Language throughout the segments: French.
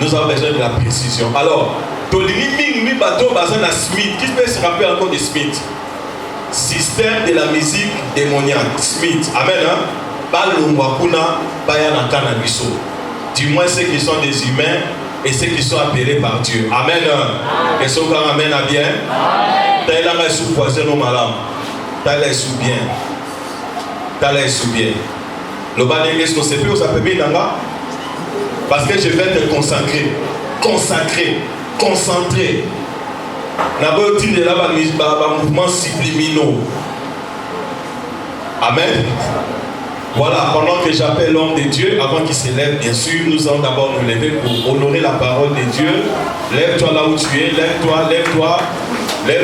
nous avons besoin de la précision. Alors, Smith, qui peut se rappeler encore de Smith? Système de la musique démoniaque, Smith. Amen. Du moins ceux qui sont des humains et ceux qui sont appelés par Dieu. Amen. Et ceux qui amènent à bien. T'as l'air sous poison au malade. T'as l'air sous bien. T'as l'air sous bien. Le bas de l'est, c'est plus, ça peut bien là. Parce que je vais te consacrer. Concentrer. La beauté de là, mouvement subliminaux. Amen. Voilà, pendant que j'appelle l'homme de Dieu, avant qu'il s'élève, bien sûr, nous allons d'abord nous lever pour honorer la parole de Dieu. Lève-toi là où tu es, lève-toi, et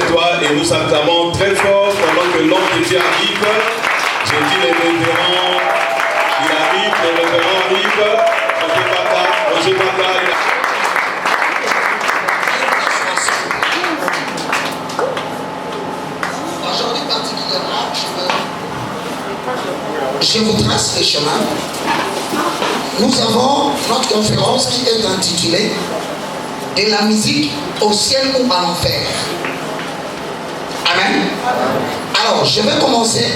nous acclamons très fort pendant que l'homme de Dieu arrive. Je dis les révérends, il arrive, les révérends arrivent. Je ne sais pas. Aujourd'hui particulièrement, je vous trace le chemin. Nous avons notre conférence qui est intitulée « De la musique au ciel ou à l'enfer ». Amen. Alors, je vais commencer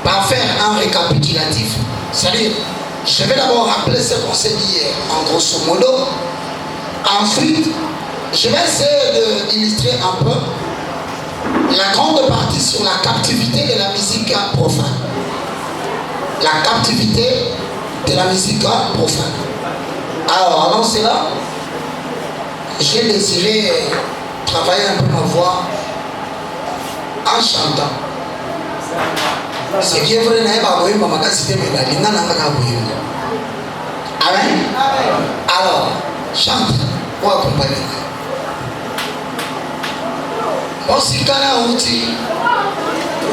par faire un récapitulatif. C'est-à-dire, je vais d'abord rappeler ce qu'on s'est dit hier, en grosso modo. Ensuite, je vais essayer d'illustrer un peu la grande partie sur la captivité de la musique profane. La captivité de la musique profane. Alors, avant cela, j'ai désiré travailler un peu ma voix en chantant. C'est bien vrai, Amen. Alors, chante ou accompagne. Osikana uti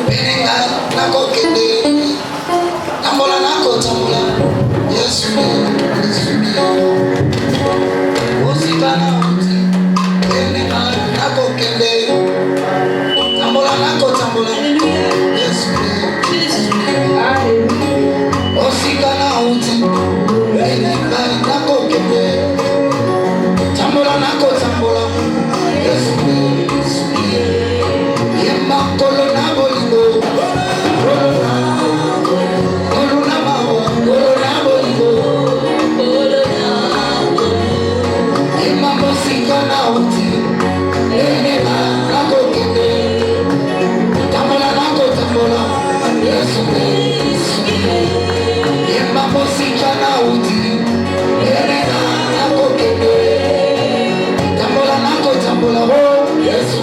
benenga nako kende tambola nako tambola Yesu osikana uti benenga nako kende tambola nako tambola Yesu osikana uti benenga nako kende tambola nako tambola Yesu Yes,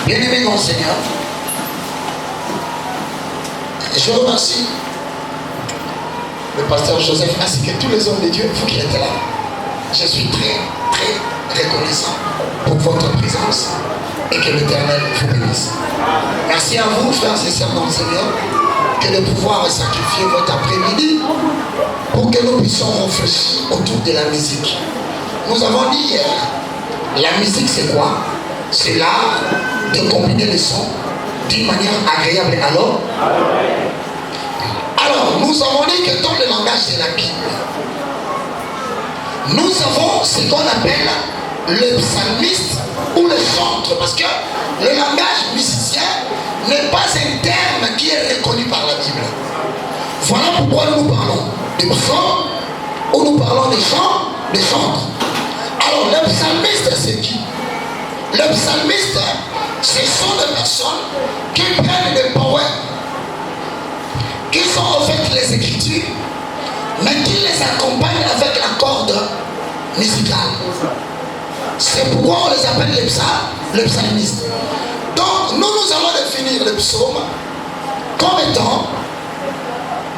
Bien-aimé dans le Seigneur, je remercie le pasteur Joseph ainsi que tous les hommes de Dieu, vous qui êtes là. Je suis très, très reconnaissant pour votre présence et que l'Éternel vous bénisse. Merci à vous, frères et sœurs dans le Seigneur, que de pouvoir sacrifier votre après-midi pour que nous puissions réfléchir autour de la musique. Nous avons dit hier, la musique c'est quoi? C'est l'art de combiner les sons d'une manière agréable. Alors, nous avons dit que dans le langage de la Bible, nous avons ce qu'on appelle le psalmiste ou le chantre, parce que le langage musicien n'est pas un terme qui est reconnu par la Bible. Voilà pourquoi nous parlons des psaumes ou nous parlons des chants, des chantres. Alors, le psalmiste, c'est qui? Le psalmiste, ce sont des personnes qui prennent des poèmes, qui sont en fait les écritures, mais qui les accompagnent avec la corde musicale. C'est pourquoi on les appelle les psalmistes. Donc, nous allons définir le psaume comme étant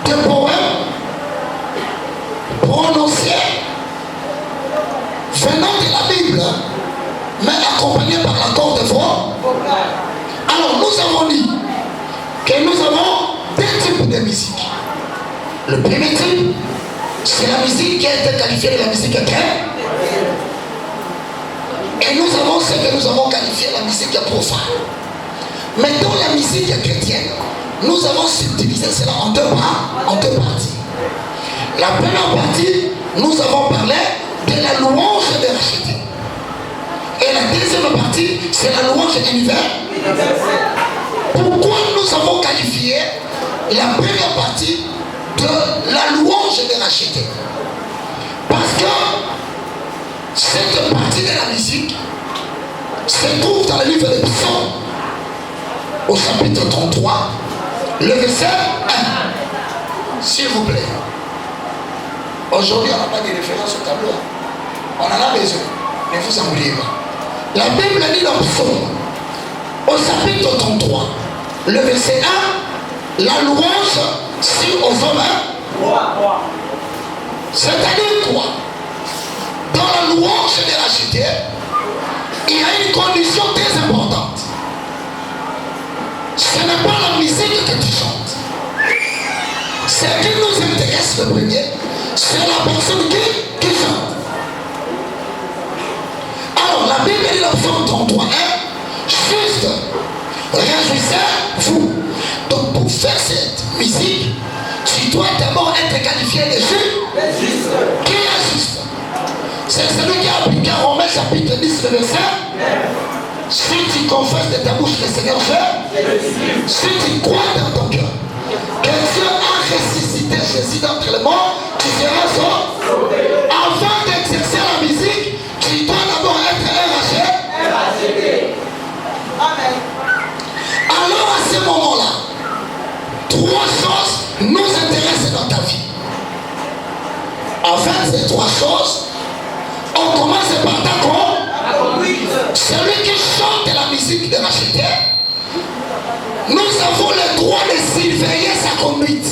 des poèmes prononcés venant de la Bible, mais accompagnés par la corde de voix. Alors, nous avons dit que nous avons deux types de musique. Le premier type, c'est la musique qui a été qualifiée de la musique chrétienne. Et nous avons ce que nous avons qualifié la musique profane. Mais dans la musique chrétienne, nous avons subdivisé cela en deux parties. La première partie, nous avons parlé de la louange des rachetés. Et la deuxième partie, c'est la louange universelle. Pourquoi nous avons qualifié la première partie de la louange des rachetés? Parce que cette partie de la musique se trouve dans le livre des Psaumes, au chapitre 33, le verset 1. S'il vous plaît. Aujourd'hui, on n'a pas de référence au tableau. On en a besoin. Ne vous embrouillez pas. La Bible dit dans Psaume, au chapitre 33, le verset 1, la louange sur aux hommes. C'est-à-dire quoi? Dans la louange de la cité, il y a une condition très importante. Ce n'est pas la musique que tu chantes. Ce qui nous intéresse le premier, c'est la personne qui chante. Alors la Bible dit dans Psaume 33, juste, réjouissez-vous. Donc pour faire cette musique, tu dois d'abord être qualifié de juste. Qui est juste? C'est celui qui a appliqué Romains chapitre 10, le verset. Si tu confesses de ta bouche le Seigneur fait, si tu crois dans ton cœur que Dieu a ressuscité Jésus d'entre les morts, tu seras sauvé. Avant d'exercer la musique, tu dois d'abord être racheté. Amen. Alors à ce moment-là, trois choses nous intéressent dans ta vie. En fait, ces trois choses, on commence par ta conduite. Celui qui chante la musique de racheter, nous avons le droit de surveiller sa conduite.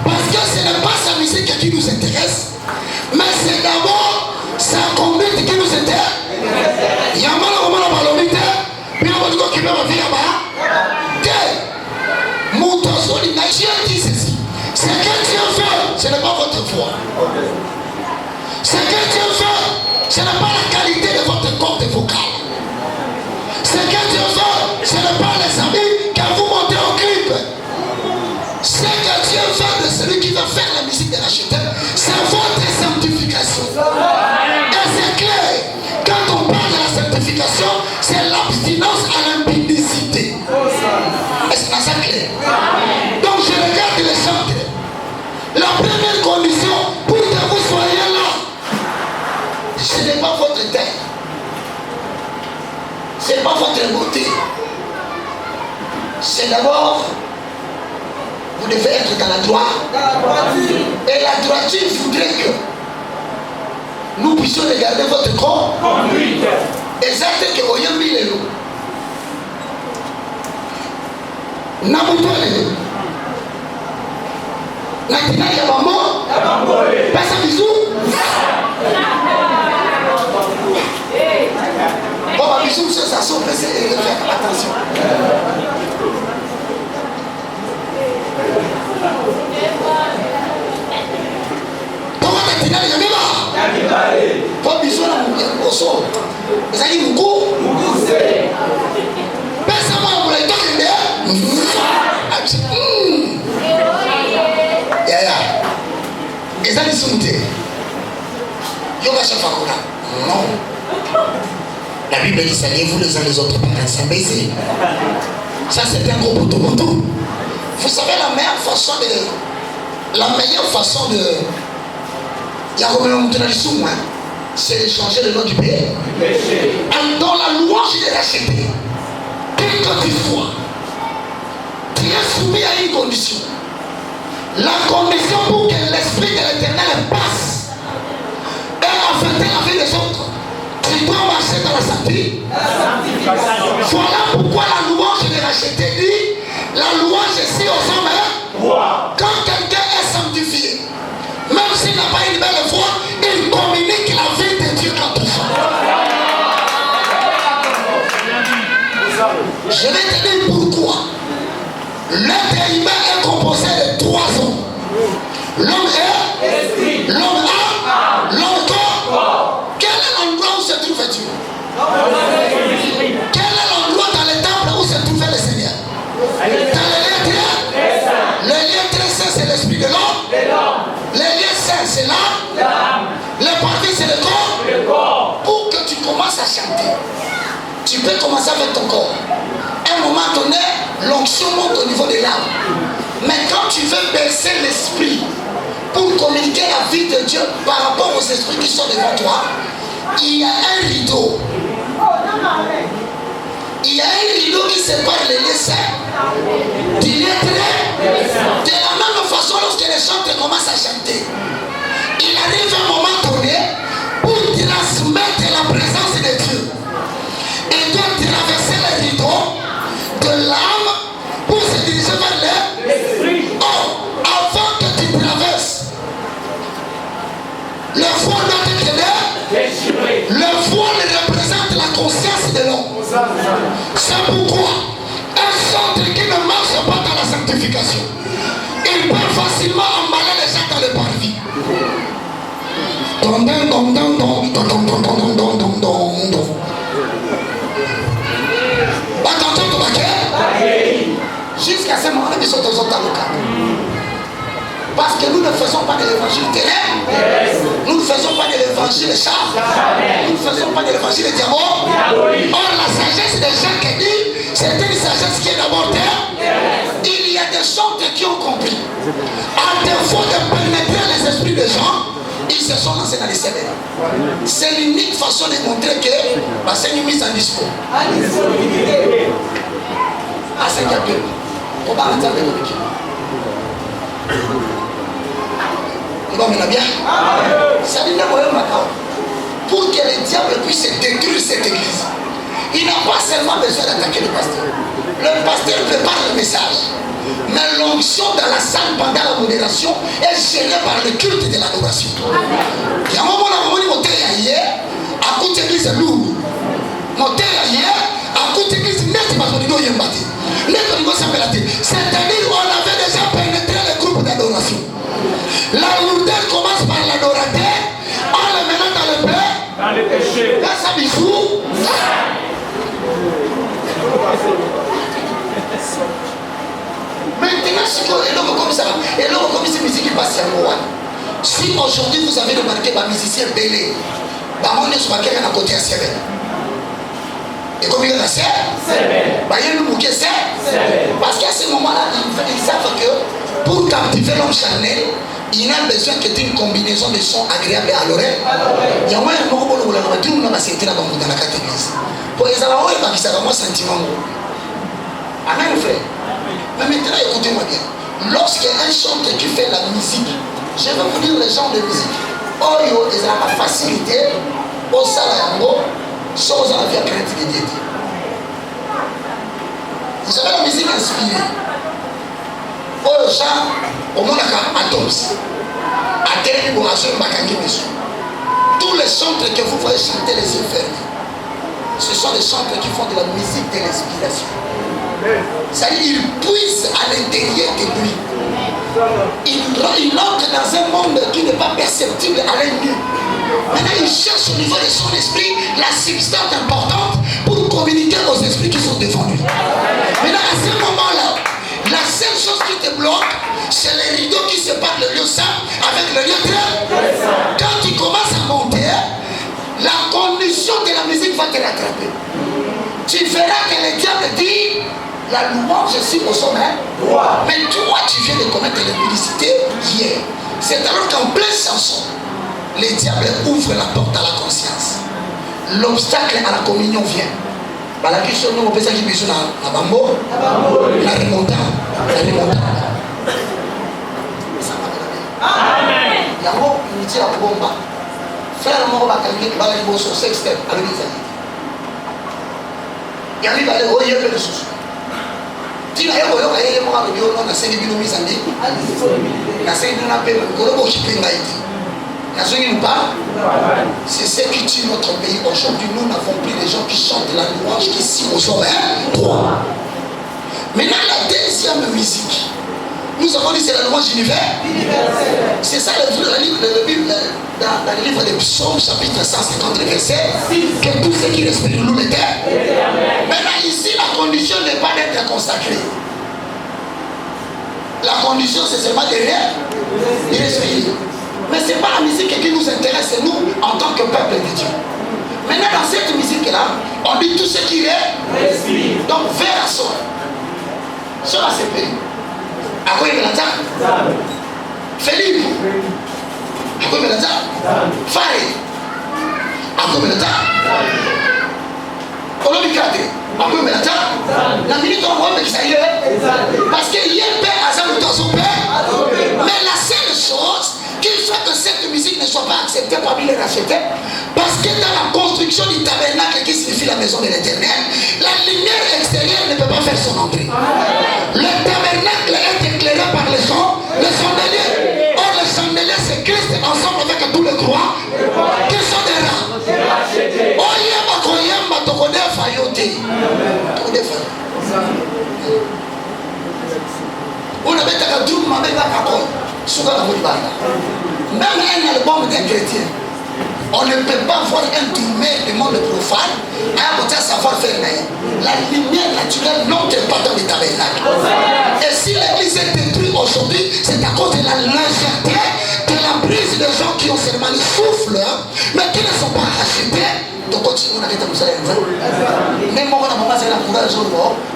Parce que ce n'est pas sa musique qui nous intéresse, mais c'est d'abord sa conduite qui nous intéresse. Il y a mal au mal à balomite, puis on va dire qu'il va venir là-bas. Dieu dit ceci. Ce que Dieu fait, ce n'est pas votre foi. Ce que Dieu fait, ce n'est pas la qualité de votre cordes vocales. Ce que Dieu fait, ce n'est pas les amis quand vous montez au clip. Ce que Dieu fait de celui qui va faire la musique de l'acheteur, c'est votre sanctification. Et c'est clair, quand on parle de la sanctification, c'est l'abstinence à l'impudicité. Est-ce que c'est clair? Donc je regarde les chants. La première condition pour que vous soyez là, ce n'est pas votre terre. Ce n'est pas votre beauté. C'est d'abord, vous devez être dans la droite. Et la droiture voudrait que nous puissions regarder votre corps. Exact que vous ayez mis les loups. N'abandonnez. Natina ya maman. Passe un bisou. Bon, ma bisou, ça sauve, attention. Comment Natina ya maman? Bon, bisou, là, au sol. Vous allez vous couper. Passe-moi, vous l'avez toqué. Et ça dit soumouté. Yoga Shafakura. Non. La Bible dit saluez-vous les uns les autres par un saint baiser. Ça c'est un gros poteau. Vous savez la meilleure façon de. Il y a comme c'est de changer le nom du pays. Dans la louange de racheter. Quelquefois, tu es soumis à une condition. La condition pour que l'esprit de l'éternel passe et affecter la vie des autres, tu dois marcher dans la sainteté. Voilà pourquoi la louange de racheter dit la louange ici aux hommes. Quand quelqu'un est sanctifié, même s'il n'a pas une belle voix, il communique la vie de Dieu quand il chante. Je vais te dire pourquoi. L'être humain est composé de trois hommes. L'homme est, l'homme a, l'homme corps. Quel est l'endroit où se trouve Dieu? Quel est l'endroit dans les temples où se trouvait le Seigneur? Dans les lieux très, le lieu très saint c'est l'esprit de l'homme. Les lieux saints c'est l'âme. Les parties c'est le corps. Pour que tu commences à chanter, tu peux commencer avec ton corps. À un moment donné, l'onction monte au niveau de l'âme. Mais quand tu veux baisser l'esprit pour communiquer la vie de Dieu par rapport aux esprits qui sont devant toi, il y a un rideau. Il y a un rideau qui sépare les lieux saints du lieu très. De la même façon, lorsque les chanteurs commencent à chanter, il arrive un moment donné pour transmettre la présence de Dieu. Il doit traverser le rideau de l'âme pour se diriger vers l'esprit. Oh, avant que tu traverses, le voile doit être déchiré. Le voile représente la conscience de l'homme. C'est pourquoi un centre qui ne marche pas dans la sanctification, facilement emballer les gens dans le parvis. Don, don, don, don, don, don, don, don, don, don, don, don, don. Jusqu'à ce moment-là, ils sont dans le cadre. Parce que nous ne faisons pas de l'évangile ténèbres. Nous ne faisons pas de l'évangile char. Nous ne faisons pas de l'évangile diable. Or, la sagesse des gens qui dit, c'est une sagesse qui est d'abord terre. Il y a des gens qui ont compris. À défaut de pénétrer les esprits des gens, ils se sont lancés dans les sévères. C'est l'unique façon de montrer que c'est une mise en discours. Ah, c'est quelqu'un. On va entendre le communiquer. On va bien. Ça dit pour que le diable puisse détruire cette église, il n'a pas seulement besoin d'attaquer le pasteur. Le pasteur prépare le message. Mais l'onction dans la salle pendant la modération est gérée par le culte de l'adoration. Il y a un moment où on dit à côté de l'église lourde. À côté de l'église net, c'est-à-dire qu'on avait déjà pénétré le groupe d'adoration. La lourdeur commence par l'adorateur, en le menant dans le paix, dans les péchés. Là, ça dit fou. Maintenant, et là, comme c'est musique qui passe à moi. Si aujourd'hui vous avez remarqué ma musicien Bélé, on est sur quelqu'un à côté à Sébène. Et comme il y a c'est parce qu'à ce moment-là, ils savent que pour captiver l'homme charnel, il n'a besoin que d'une combinaison de sons agréables à l'oreille. Il y a moins de gens qui ont dans la catégorie. Pour les alors, il y a un sentiment. Amen, frère. Mais maintenant, écoutez-moi bien. Lorsqu'un chanteur qui fait la musique, je vais vous dire les gens de musique. Oh, ils ont la facilité au salayango. Sans la vie à crainte de Dieu. Vous avez la musique inspirée. Oh, gens, au monde à Atoms, à Télévision, tous les chanteurs que vous voyez chanter les yeux fermés, ce sont les chanteurs qui font de la musique de l'inspiration. C'est-à-dire qu'ils puissent à l'intérieur de lui. Il entre dans un monde qui n'est pas perceptible à l'œil nu. Maintenant, il cherche au niveau de son esprit la substance importante pour communiquer aux esprits qui sont devant lui. Maintenant, à ce moment-là, la seule chose qui te bloque, c'est les rideaux qui séparent le lieu saint avec le lieu très. Quand tu commences à monter, la condition de la musique va te rattraper. Tu verras que le diable dit la louange est au sommet. Mais toi, tu viens de commettre l'impudicité hier. C'est alors qu'en pleine chanson, le diable ouvre la porte à la conscience. L'obstacle à la communion vient. La question nous on peut dire qu'il y a la bambo, la remontada. Amen. Il y a un mot qui la bomba. Frère, on va calmer, il va aller sur 6 steps avec les amis. Il y a lui va aller au lieu de sous. Tu n'as pas eu le mois de Dieu, on a 5 minutes mis en dit. La 5 minutes à paix, on a qui peut c'est ce qui tue notre pays. Aujourd'hui, nous n'avons plus des gens qui chantent la louange, qui signent au sommet. Maintenant, la deuxième musique, nous avons dit c'est la louange universelle. C'est ça le livre dans le livre des Psaumes, chapitre 150, verset, que tous ceux qui respirent louent l'Éternel. Maintenant, ici, la condition n'est pas d'être consacré. La condition, c'est seulement de respirer. Mais ce n'est pas la musique qui nous intéresse, nous, en tant que peuple de Dieu. Maintenant, dans cette musique-là, on dit tout ce qui est. Donc, vers la soeur. Cela, c'est pays. À quoi il me l'a Philippe. À quoi il me l'a Faye. À quoi il me l'a Olomikate. À quoi il me l'a la minute on voit que ça y est. Parce qu'il y a un père à son père. Mais la seule chose qui fait que cette musique ne soit pas acceptée parmi les rachetés, parce que dans la construction du tabernacle qui signifie la maison de l'Éternel, la lumière extérieure ne peut pas faire son entrée. Le tabernacle est éclairé par le chandelier. Or le chandelier c'est Christ ensemble avec tous les croix qui sont des rats. Oyema koyema tokode fayote. Tokode fayote. On avait ta drum avec la kakon. Même un album d'un chrétien, on ne peut pas voir un tourmé du monde profane à un savoir-faire. La lumière naturelle n'entre pas dans les tabernacles. Et si l'église est détruite aujourd'hui, c'est à cause de la légèreté, de la prise des gens qui ont seulement le souffle, mais qui ne sont pas achetés. Donc, continuons à être comme ça. Même moi, on a la courage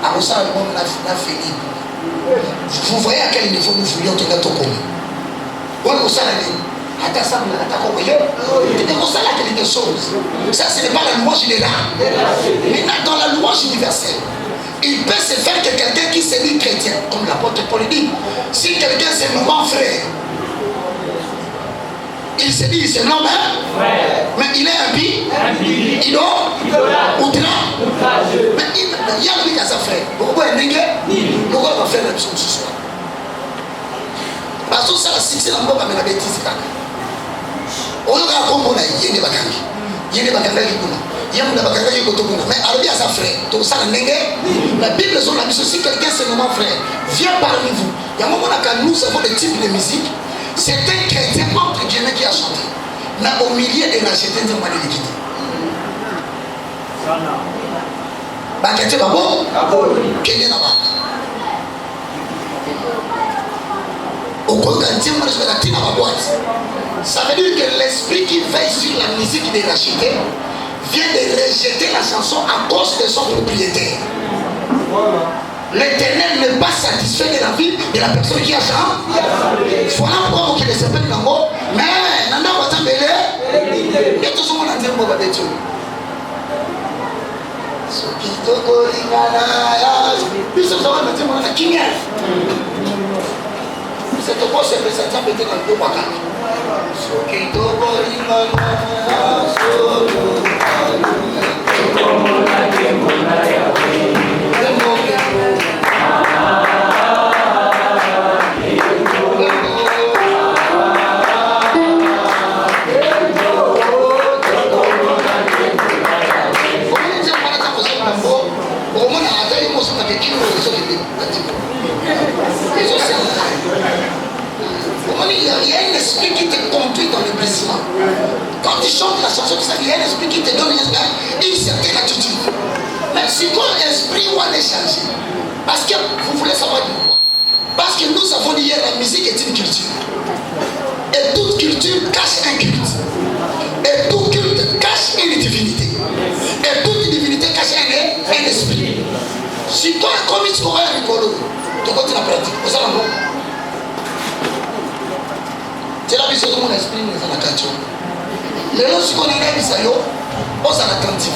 à ça, on a fini. Vous voyez à quel niveau nous voulions tenir ton commun. On a ça quelque chose. Ça, ce n'est pas la louange générale. Maintenant, dans la louange universelle, il peut se faire que quelqu'un qui se dit chrétien, comme l'apôtre Paul dit, si quelqu'un se nomme frère, il se dit, il se nomme, mais il est impie, idolâtre, outrage. Mais il y a lui qui a sa frère. Pourquoi il est pourquoi il va faire la chose ce soir? Parce que ça, c'est la mort, mais la bêtise. On a compris, il y a des bakangi. Il y a des bakangi qui sont il y a des bakangi qui sont mais Arabie a sa frère. Tout ça, la Bible est la mission. Si quelqu'un se nomme frère, viens parmi vous. Il y a un moment où nous avons des types de musique. C'est un chrétien entre guillemets qui a chanté. Mais au milieu de la chrétienne, on va les quitter. Bakete babo, quel est là-bas? Au Koganti, on a la tine à ma boîte. Ça veut dire que l'esprit qui veille sur la musique de Rachité vient de rejeter la chanson à cause de son propriétaire. L'Éternel n'est pas satisfait de la vie de la personne qui a chanté. Voilà pourquoi on ne s'appelle pas mot. Mais Nanda va t'embêter. Et tout ce monde a dit moi va détruire. Sokitoko lingana. Puis ce soir on a dit moi na Kenya. C'est pourquoi c'est le Satan peut être dans le dos baka. Sokitoko lingana. Solo. Il y a un esprit qui te conduit dans le blessement. Quand tu chantes la chanson, il y a un esprit qui te donne une certaine attitude. Mais si ton esprit va les changer, parce que vous voulez savoir pourquoi. Parce que nous avons dit hier, la musique est une culture. Et toute culture cache un culte. Et tout culte cache une divinité. Et toute divinité cache un esprit. Si toi, comme tu vois un rigolo, tu continues la pratique. Vous savez, non? C'est la vision de mon esprit, mais dans la culture. Les gens qui connaissent les gens, on s'en attentif.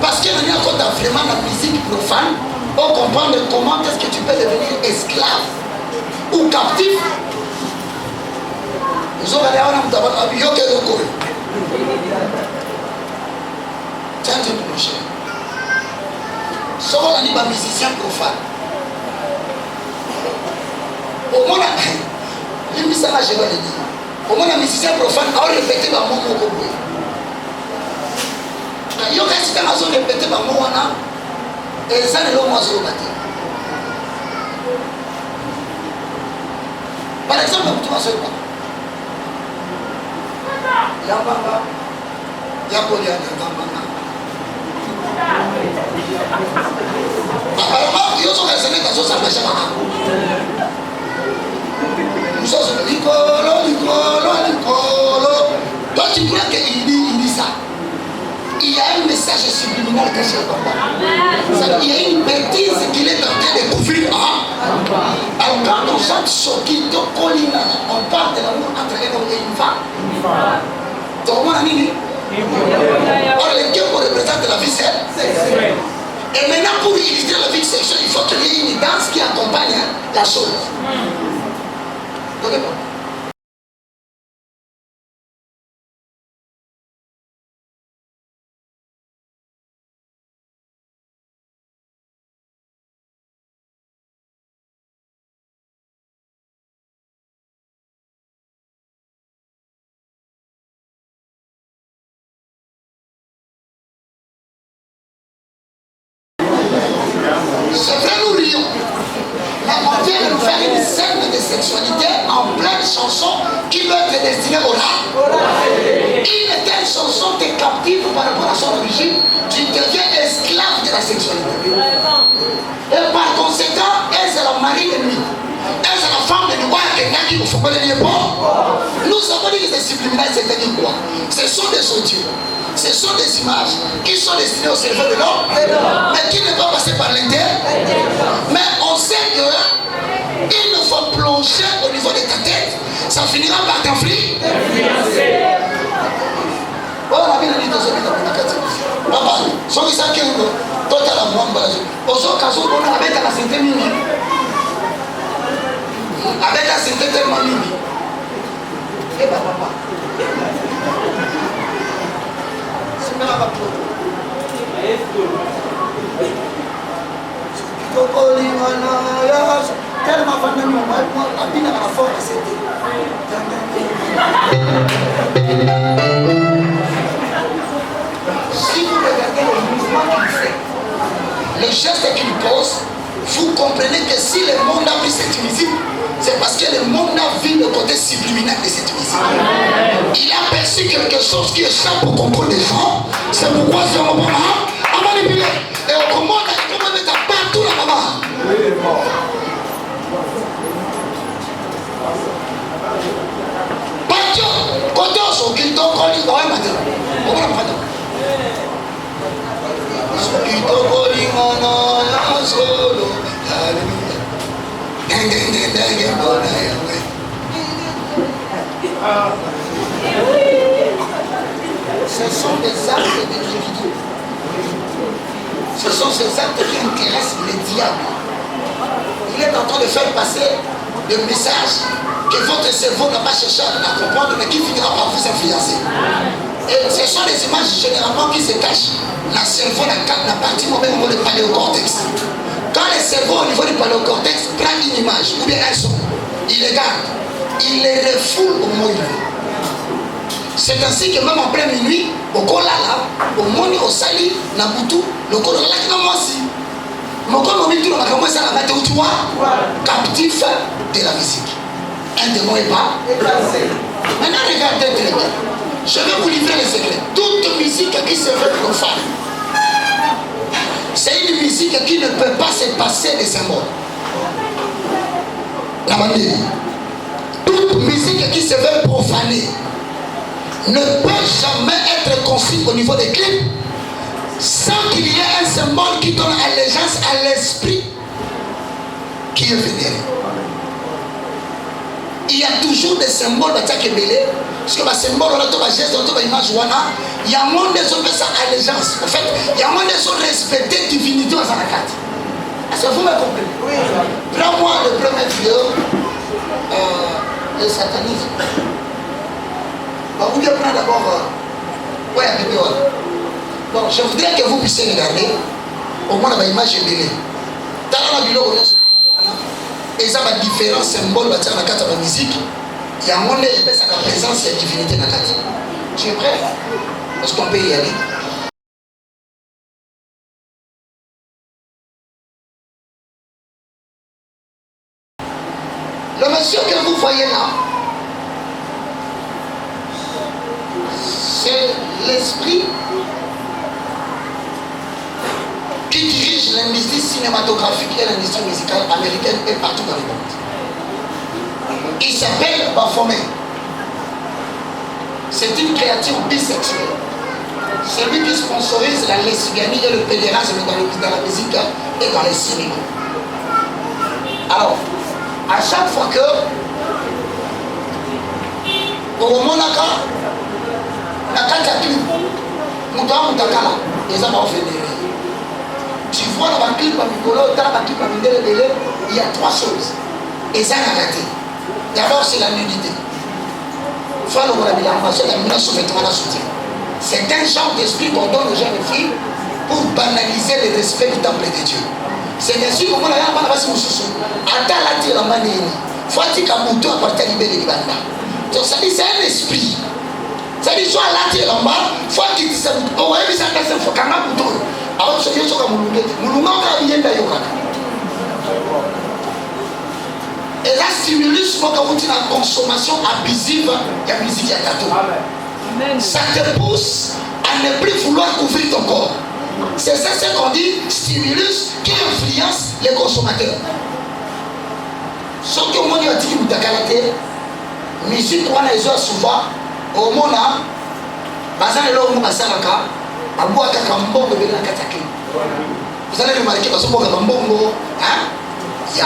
Parce qu'il y a encore vraiment la musique profane, on comprend comment est-ce que tu peux devenir esclave ou captif. Nous avons allé à un endroit où il y a un peu. Tiens, Dieu mon cher. Ce qu'on a dit, un musicien profane. Au moins, il me semble que je vais le dire. Au moins, un musicien profane a répété ma mot au Kobo. Il y a un système qui a répété ma mot et ça ne l'a pas répété. Par exemple, tu vas se voir. Il y a un banga. Il y a un banga. Apparemment, il y a un raisonné dans ce sens. Nous sommes Nicolo. Toi, tu crois qu'il dit ça. Il y a un message subliminal caché à papa. Il y a une bêtise qu'il est en train de couvrir. Alors, quand on chante Sokito Kolina, on parle de l'amour entre un homme et une femme. Donc, on a dit. Or, les dieux représentent la vie sexuelle. Et maintenant, pour illustrer la vie sexuelle, il faut qu'il y ait une danse qui accompagne la chose. Donc, c'est vrai, nous rions. Mais on vient de nous faire une scène de sexualité en pleine chanson qui doit être destinée au rap. Une telle chanson te captive par rapport à son origine, tu deviens esclave de la sexualité. Et par conséquent, elle c'est la mari de nuit. Elle c'est la femme de nuit. Quelqu'un qui ne faut pas le dire bon. Nous avons dit que c'est subliminal, c'est-à-dire quoi? Ce sont des audios. Ce sont des images qui sont destinées au cerveau de l'homme, mais qui ne peuvent passer par l'intérieur. Mais on sait que il faut plonger au niveau de ta tête, ça finira par t'infliger. Oh, la vie dit papa, soki ça qui est total à moi, avec la santé mini. Avec la santé tellement mini. Et papa. Si vous regardez le mouvement qu'il fait, le geste qu'il pose, vous comprenez que si le monde a vu cette musique, c'est parce que le monde a vu le côté subliminal de cette musique. Il a perçu quelque chose qui échappe au contrôle des gens. C'est pourquoi ce moment a manipulé. Et au commande, il peut mettre partout la maman. Partout, quand on s'en quitte, on dit qu'on va matin. On va matin. Ce sont des actes d'individus. Ce sont ces actes qui intéressent les diables. Il est en train de faire passer le message que votre cerveau n'a pas cherché à comprendre, mais qui finira par vous influencer. Et ce sont des images généralement qui se cachent. Le cerveau n'a partie au même niveau du paléocortex. Quand le cerveau au niveau du paléocortex prend une image ou bien un son, il les garde, il les refoule au moment où il veut. C'est ainsi que même en pleine minuit, au Kolala, au Moni, au Sali, Nabutu, le Kolala qui n'a pas aussi. Mon corps m'a mis tout le monde, ça la mette où tu vois, captif de la musique. Un démon est pas. Maintenant, regardez très bien. Je vais vous livrer les secrets. Toute musique qui se veut profane, c'est une musique qui ne peut pas se passer des symboles. La manière. Toute musique qui se veut profaner ne peut jamais être conçue au niveau des clips sans qu'il y ait un symbole qui donne allégeance à l'esprit qui est vénéré. Il y a toujours des symboles de Tchak Belé, parce que les symboles, on a tout geste, on a image, il y a moins de gens qui ont allégeance. En fait, il y a moins de gens qui respectent la divinité dans la carte. Est-ce que vous me comprenez? Oui. Prends-moi le premier vidéo, le satanisme. Vous devez prendre d'abord. Oui, donc, je voudrais que vous puissiez regarder au moins la image est belle. Dans la vidéo, et ça va différents symboles dans la carte de la musique. Il y a un monde qui peut la présence de la divinité dans la carte. Tu es prêt? Est-ce qu'on peut y aller? Le monsieur que vous voyez là, c'est l'esprit qui dirige l'industrie cinématographique et l'industrie musicale américaine et partout dans le monde. Il s'appelle Baphomet. C'est une créature bisexuelle. C'est lui qui sponsorise la lesbianie et le pédérasme dans la musique et dans les cinémas. Alors, à chaque fois que au Monaka, la carte clip, tu vois dans la clip il y a trois choses. Et ça a raté. D'abord, c'est la nudité. C'est un genre d'esprit qu'on donne aux jeunes filles pour banaliser le respect du temple de Dieu. C'est ainsi que moi, donc ça dit c'est un esprit. Ça dit soit là tu es en bas, faut qu'il dise oh ouais ça passe faut qu'on a bouton. Alors ce que je comme mulunga ka bien d'ailleurs. Et là, stimulus, quand on dit la consommation abusive, il y a musique, il y a gâteau. Ça te pousse à ne plus vouloir couvrir ton corps. C'est ça ce qu'on dit stimulus qui influence les consommateurs. Ce que moi je dis de qualité, musique on a souvent au monde bazana lo mu basalaka abua kaka mbongo bela kataki. Vous allez remarquer parce que mbongo ya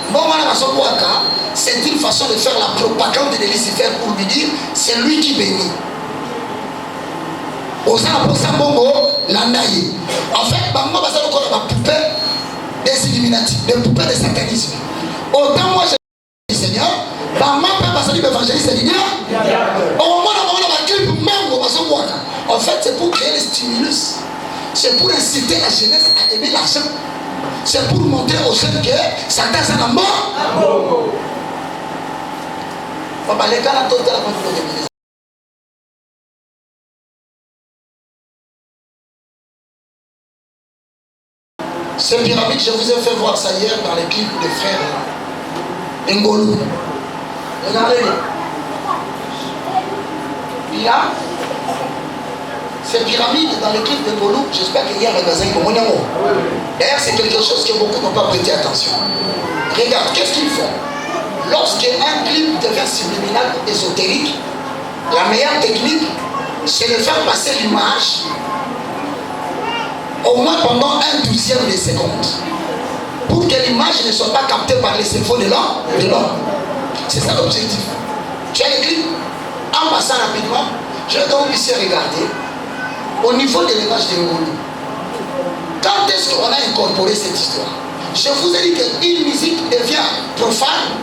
mbongo na basoko aka, c'est une façon de faire la propagande de Lucifer pour lui dire c'est lui qui bénit. Osana pour ça mbongo landaye. En fait bango bazalo ko ba poupée des Illuminati, des poupées de satanisme. Autant moi je dis Seigneur, maman papa ça dit évangéliste Seigneur. Au moment où on a clip mango bazalo ko aka. En fait c'est pour créer le stimulus. C'est pour inciter la jeunesse à aimer l'argent. C'est pour montrer aux jeunes que Satan c'est la mort. Papa les gars là tout à la. Ces pyramides, je vous ai fait voir ça hier dans les clips des frères Ngolo. Regardez. Là, ces pyramides dans les clips de Ngolo, j'espère qu'il y a un magasin pour moi. D'ailleurs, c'est quelque chose que beaucoup n'ont pas prêté attention. Regarde, qu'est-ce qu'ils font? Lorsqu'un clip devient subliminal ou ésotérique, la meilleure technique, c'est de faire passer l'image au moins pendant 1/12e de seconde, pour que l'image ne soit pas captée par les cerveaux de l'homme. C'est ça l'objectif. Tu as les clips. En passant rapidement, je vais donc puissiez regarder au niveau de l'image de Ngolo. Quand est-ce qu'on a incorporé cette histoire? Je vous ai dit qu'une musique devient profane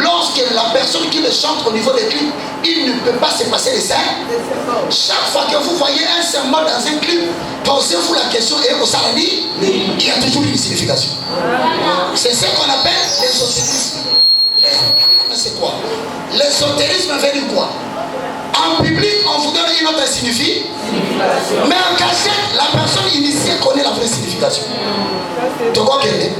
lorsque la personne qui le chante au niveau des clips, il ne peut pas se passer les scènes. Chaque fois que vous voyez un serment dans un clip, posez-vous la question et au salami, il y a toujours une signification. C'est ce qu'on appelle l'ésotérisme. L'ésotérisme, c'est quoi? L'ésotérisme veut dire quoi? En public, on vous donne une autre signification, mais en cachette, la personne initiée connaît la vraie signification. Tu vois qu'elle est?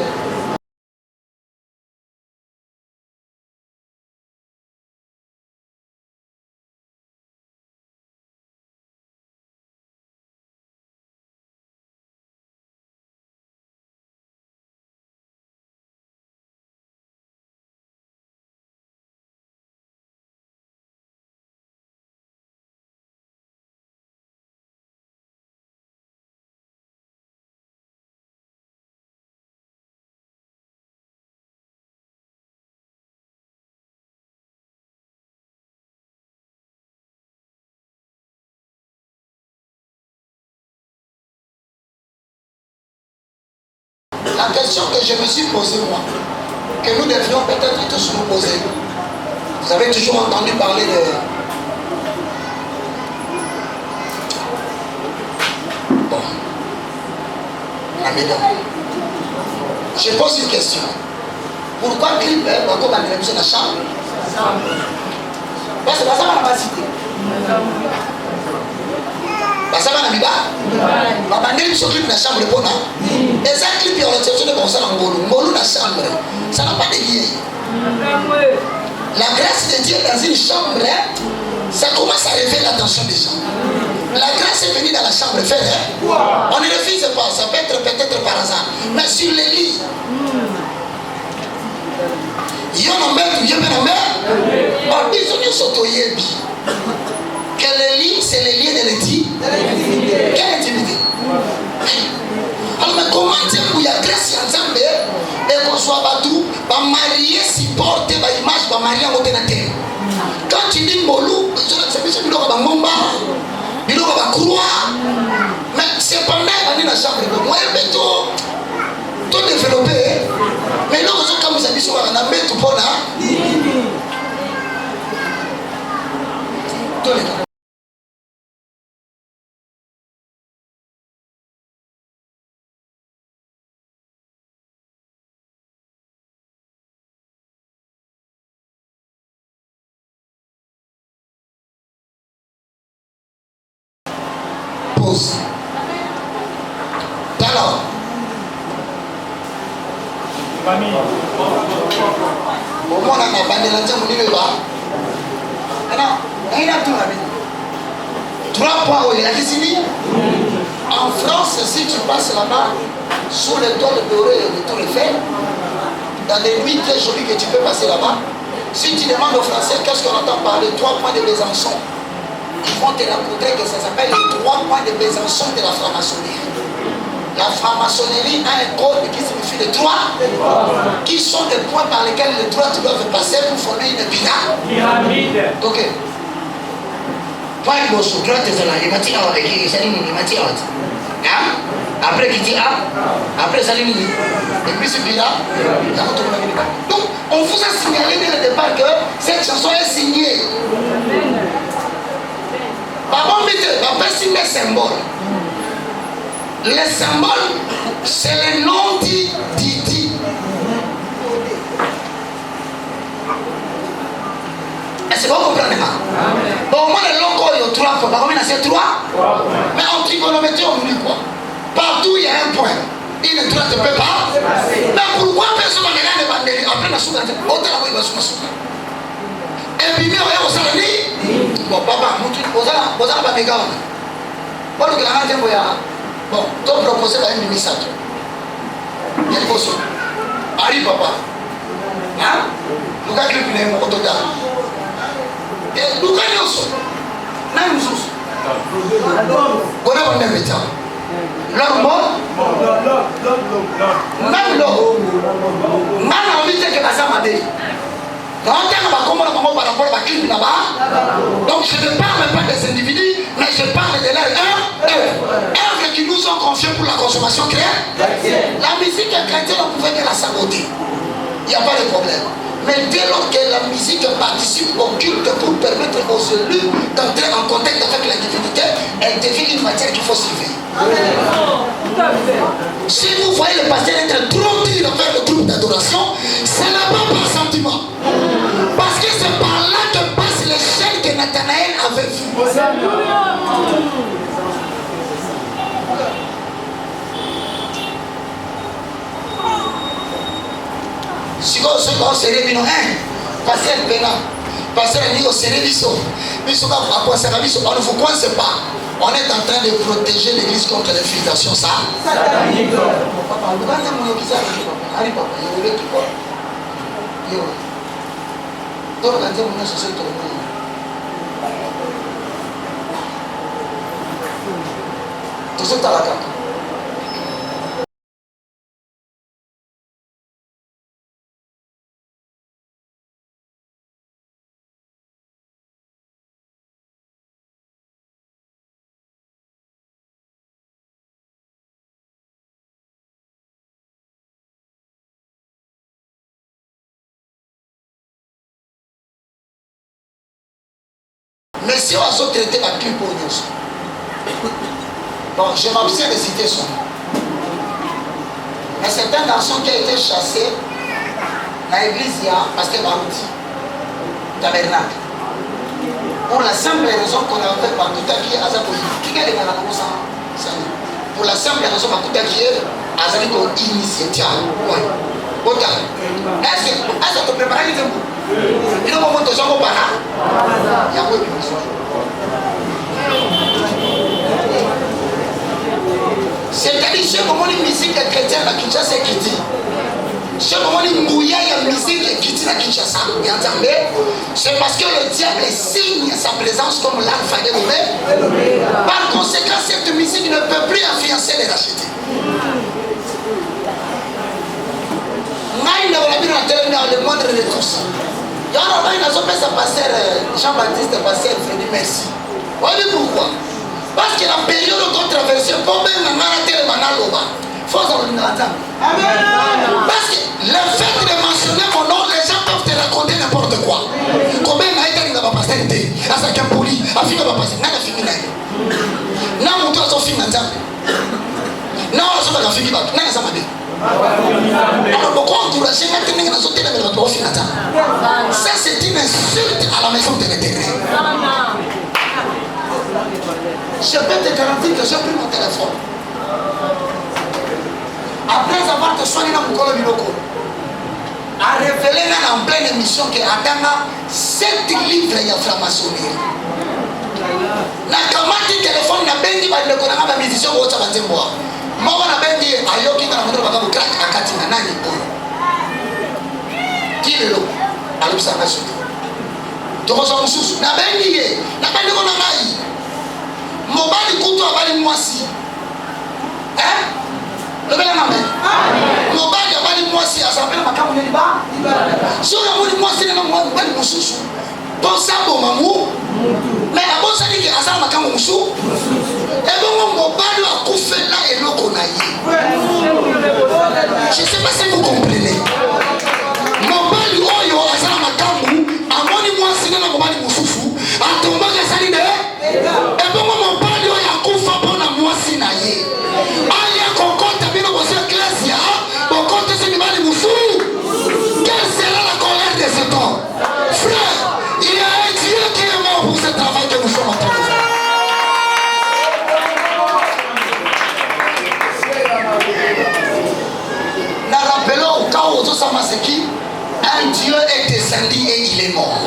La question que je me suis posée moi, que nous devions peut-être tous nous poser. Vous avez toujours entendu parler de... Bon. La mesdames. Je pose une question. Pourquoi clip comme la télévision de la chambre? Parce que ça va la cité. Ça va la vida. Ma bandelle sur clip de la chambre pour là. Et ça clip on retient de bon ça en Ngolo la chambre. Ça n'a pas de lien. La grâce de Dieu dans une chambre, ça commence à réveiller l'attention des gens. La grâce est venue dans la chambre faire. On ne refuse pas, ça peut être peut-être par hasard. Mais sur les lits. Il y a un maître, il y a un maître. On dit que nous sommes que le lit, c'est le lien de l'intimité. Quelle intimité? Alors, mais comment dire qu'il y a grâce ensemble et qu'on soit battu, marié, supporter l'image, marié en haute terre. Quand tu dis Molou, c'est plus que tu Momba, tu dois croire. Mais c'est pendant que tu es dans la chambre, moi, tout développé. Mais là, quand vous avez dit, on a mis tout pour là. Pause. Alors. Au moins, on a bandé la tête, on y va. Alors, il y a tout la vie. 3 points où il y a qui. En France, si tu passes là-bas, sous les toits dorés de Tour Eiffel, dans des nuits très jolies que tu peux passer là-bas, si tu demandes aux Français qu'est-ce qu'on entend parler, 3 points de Besançon, ils vont te raconter que ça s'appelle les 3 points de Besançon de la franc-maçonnerie. La franc-maçonnerie a un code qui signifie les 3, qui sont des points par lesquels les droits doivent passer pour former une pyramide. Ok. Point de l'osso, droite de la limatique avec qui c'est une limatique. Après qui dit après ça limite. Et puis c'est là, donc on vous a signalé dès le départ que cette chanson est signée. Par contre, on peut signer symbole. Les symboles, c'est le nom dit Didi. Est-ce que vous comprenez pas? Bon, moi, les locaux, il y a 3 fois. Par combien c'est 3? Mais en trigonométrie, on dit quoi? Partout, il y a un point. Il ne doit te peut pas. Mais pourquoi personne ne regarde les bandeliers? Après, la soupe, autant la il va se soupe. Et puis, il y a au salami. Bon, papa, vous avez pas méga. Bon, le grand, bon, donc proposer la même message. Il y a des choses. Allez, papa. Hein? Nous avons cliqué au total. Et nous avons aussi. Nous avons aussi. Nous avons un métier. L'homme, même l'homme, même envie de que ça m'a dit. Donc je ne parle pas des individus, mais je parle de leur œuvre qui nous sont confiés pour la consommation chrétienne. La musique chrétienne, on pouvait que la saboter. Il n'y a pas de problème. Mais dès lors que la musique participe au culte pour permettre aux élus d'entrer en contact avec la divinité, elle devient une matière qu'il faut suivre. Si vous voyez le pasteur être trop dur vers le groupe d'adoration, ce n'est pas par sentiment. Parce que c'est par là que passe l'échelle que Nathanaël avait vue. Si on se réunit, pasteur Bénin, pasteur Nico, c'est révision. Mais ce qu'on ne vous coince pas. On est en train de protéger l'église contre l'infiltration, ça. Satanique. Mais si on a traité la cul pour nous, bon, je m'abstiens de citer son nom. Mais c'est un garçon qui a été chassé dans l'église, il y a Pasteur Barouti, tabernacle. Pour la simple raison qu'on a fait par tout à qui Azakoyi. Qui est le gars ça? Pour la simple raison par tout à qui Azakoyi a initié. Tiens, ouais. Est-ce que tu prépares les gens? Il y a un moment où tu as un il y a un c'est-à-dire, chez comment les musiques chrétiennes à Kinshasa est quittée. Chez comment les mouillés et la musique est quittée à Kinshasa. Vous entendez? C'est parce que le diable signe sa présence comme l'alpha et l'oméga. Par conséquent, cette musique ne peut plus influencer les racheter. Il a le moindre de tous. Il y a un pasteur Jean-Baptiste, pasteur Frédéric, merci. Vous voyez pourquoi? Parce que la période controversée, combien de maratons manaloba, faut en entendre. Parce que le fait de mentionner mon nom, les gens peuvent te raconter n'importe quoi. Combien de été dans la pasteur était, à sa capoli, à finir ma pasteur, n'a pas fini là. N'a mon toit son film ensemble. N'a pas la fini là, n'a pas ça. Alors pourquoi encourager maintenant dans sauter avec notre offre? Ça c'est une insulte à la maison de l'Éternel. Je peux te garantir que j'ai pris mon téléphone. Après avoir te soigné dans mon colo biloko, a révélé en pleine émission que Adama 7 livres ya franc-maçonnerie. Na kamati téléphone na bengi ba ndeko na ba musicien ko tsa banzembo. Mwa na bengi ayoki na moto ba ko crack akati na nani ko. Kilelo alipsa na shuti. Toko so mususu na bengi ye na ba ndeko na ngai. Mobali kutu abali mwasi. Le bel amen. Mobali abali mwasi asapela makamu ni ba. So ya muli mwasi na mobali mususu. Bonsa bo mamu. Mais la bonne dit que Azar m'a comme moussou. Et bon, mon bal a coupé là et l'eau qu'on a eu. Je ne sais pas si vous comprenez. Mon bal, oh yo, Azar m'a comme à mon moi, c'est dans mon bal moussou. À ton bal, j'ai sali de. Et bon, mon bal, il a coupé pour la moi, c'est naïe. Aïe, qu'on compte, bien au sein classe, ya. On compte, c'est le bal moussou. Quelle sera la colère de ce temps? Frère, il y a un Dieu qui est mort pour ce travail que nous sommes en train de faire. Nous rappelons au cas où un Dieu est descendu et il est mort.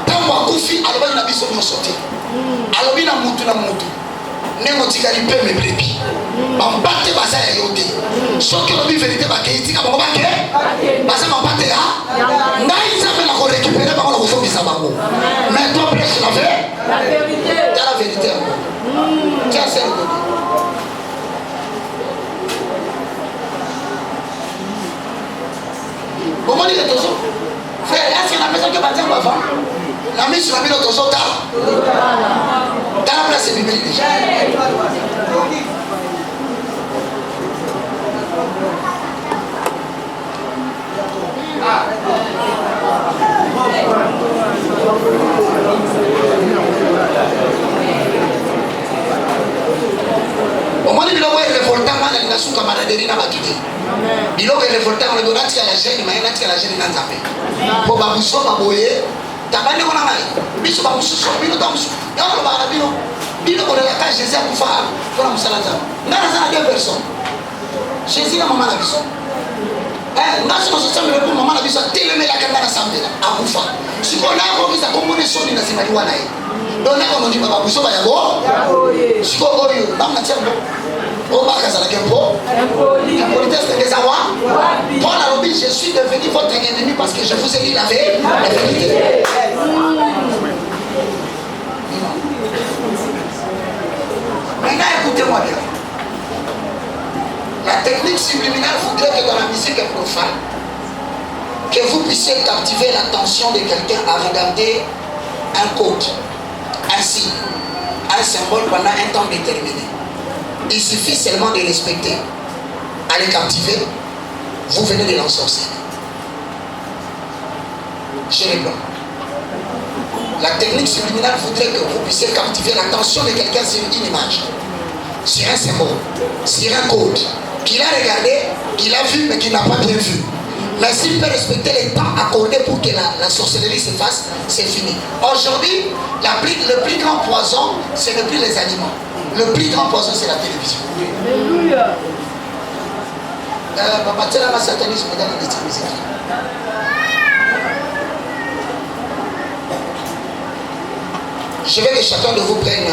Quand on a fait, alors il a vu son sorti. Alors il a monté la moto. Némotika il peut me brebis. On battait basa et yoté. Sauf que l'objet vérité va qu'il dit qu'on va battre. Basa on battait là. Naïs ça fait la récupérer par le fond de sa bango. Mais toi prêche la vérité. T'as la vérité. Tiens c'est le. Comment dire tout ça? Frère, est-ce qu'il y a une maison qui va dire avant? La mise sur la ville de tout ça tard. Dans la place biblique déjà. Au moins, il y a un révoltant, il y a un camaraderie dans la quitté. Il y a un révoltant, il y a un gêne, mais il y a un gêne dans la paix. Pour que vous soyez tabane kona ngai biso ba mususu bino ta mususu ya lo ba bino bino ko la ka Jésus akufa kona musalata ngana sana deux personnes Jésus na mama na biso ngasi ko sema le mama na biso teleme la kanga na sambela akufa siko na ko bisa ko mone soni na sima liwana ye donc na ko ndi baba biso ba yabo siko oyo banga tsembo o ba kazala kempo impolitesse des awa Paul a dit je suis devenu votre ennemi parce que je vous ai dit la vérité. Maintenant écoutez-moi bien. La technique subliminale voudrait que dans la musique profane, que vous puissiez captiver l'attention de quelqu'un à regarder un code, un signe, un symbole pendant un temps déterminé. Il suffit seulement de respecter, à les captiver, vous venez de l'ensorceler. Chez les blancs. La technique subliminale voudrait que vous puissiez captiver l'attention de quelqu'un sur une image, sur un symbole, sur un code, qu'il a regardé, qu'il a vu, mais qu'il n'a pas bien vu. Mais s'il peut respecter les temps accordés pour que la sorcellerie se fasse, c'est fini. Aujourd'hui, le plus grand poison, ce n'est plus les aliments. Le plus grand poison, c'est la télévision. Alléluia. Papa, tu as la satanisme dans la musique. Je veux que chacun de vous prenne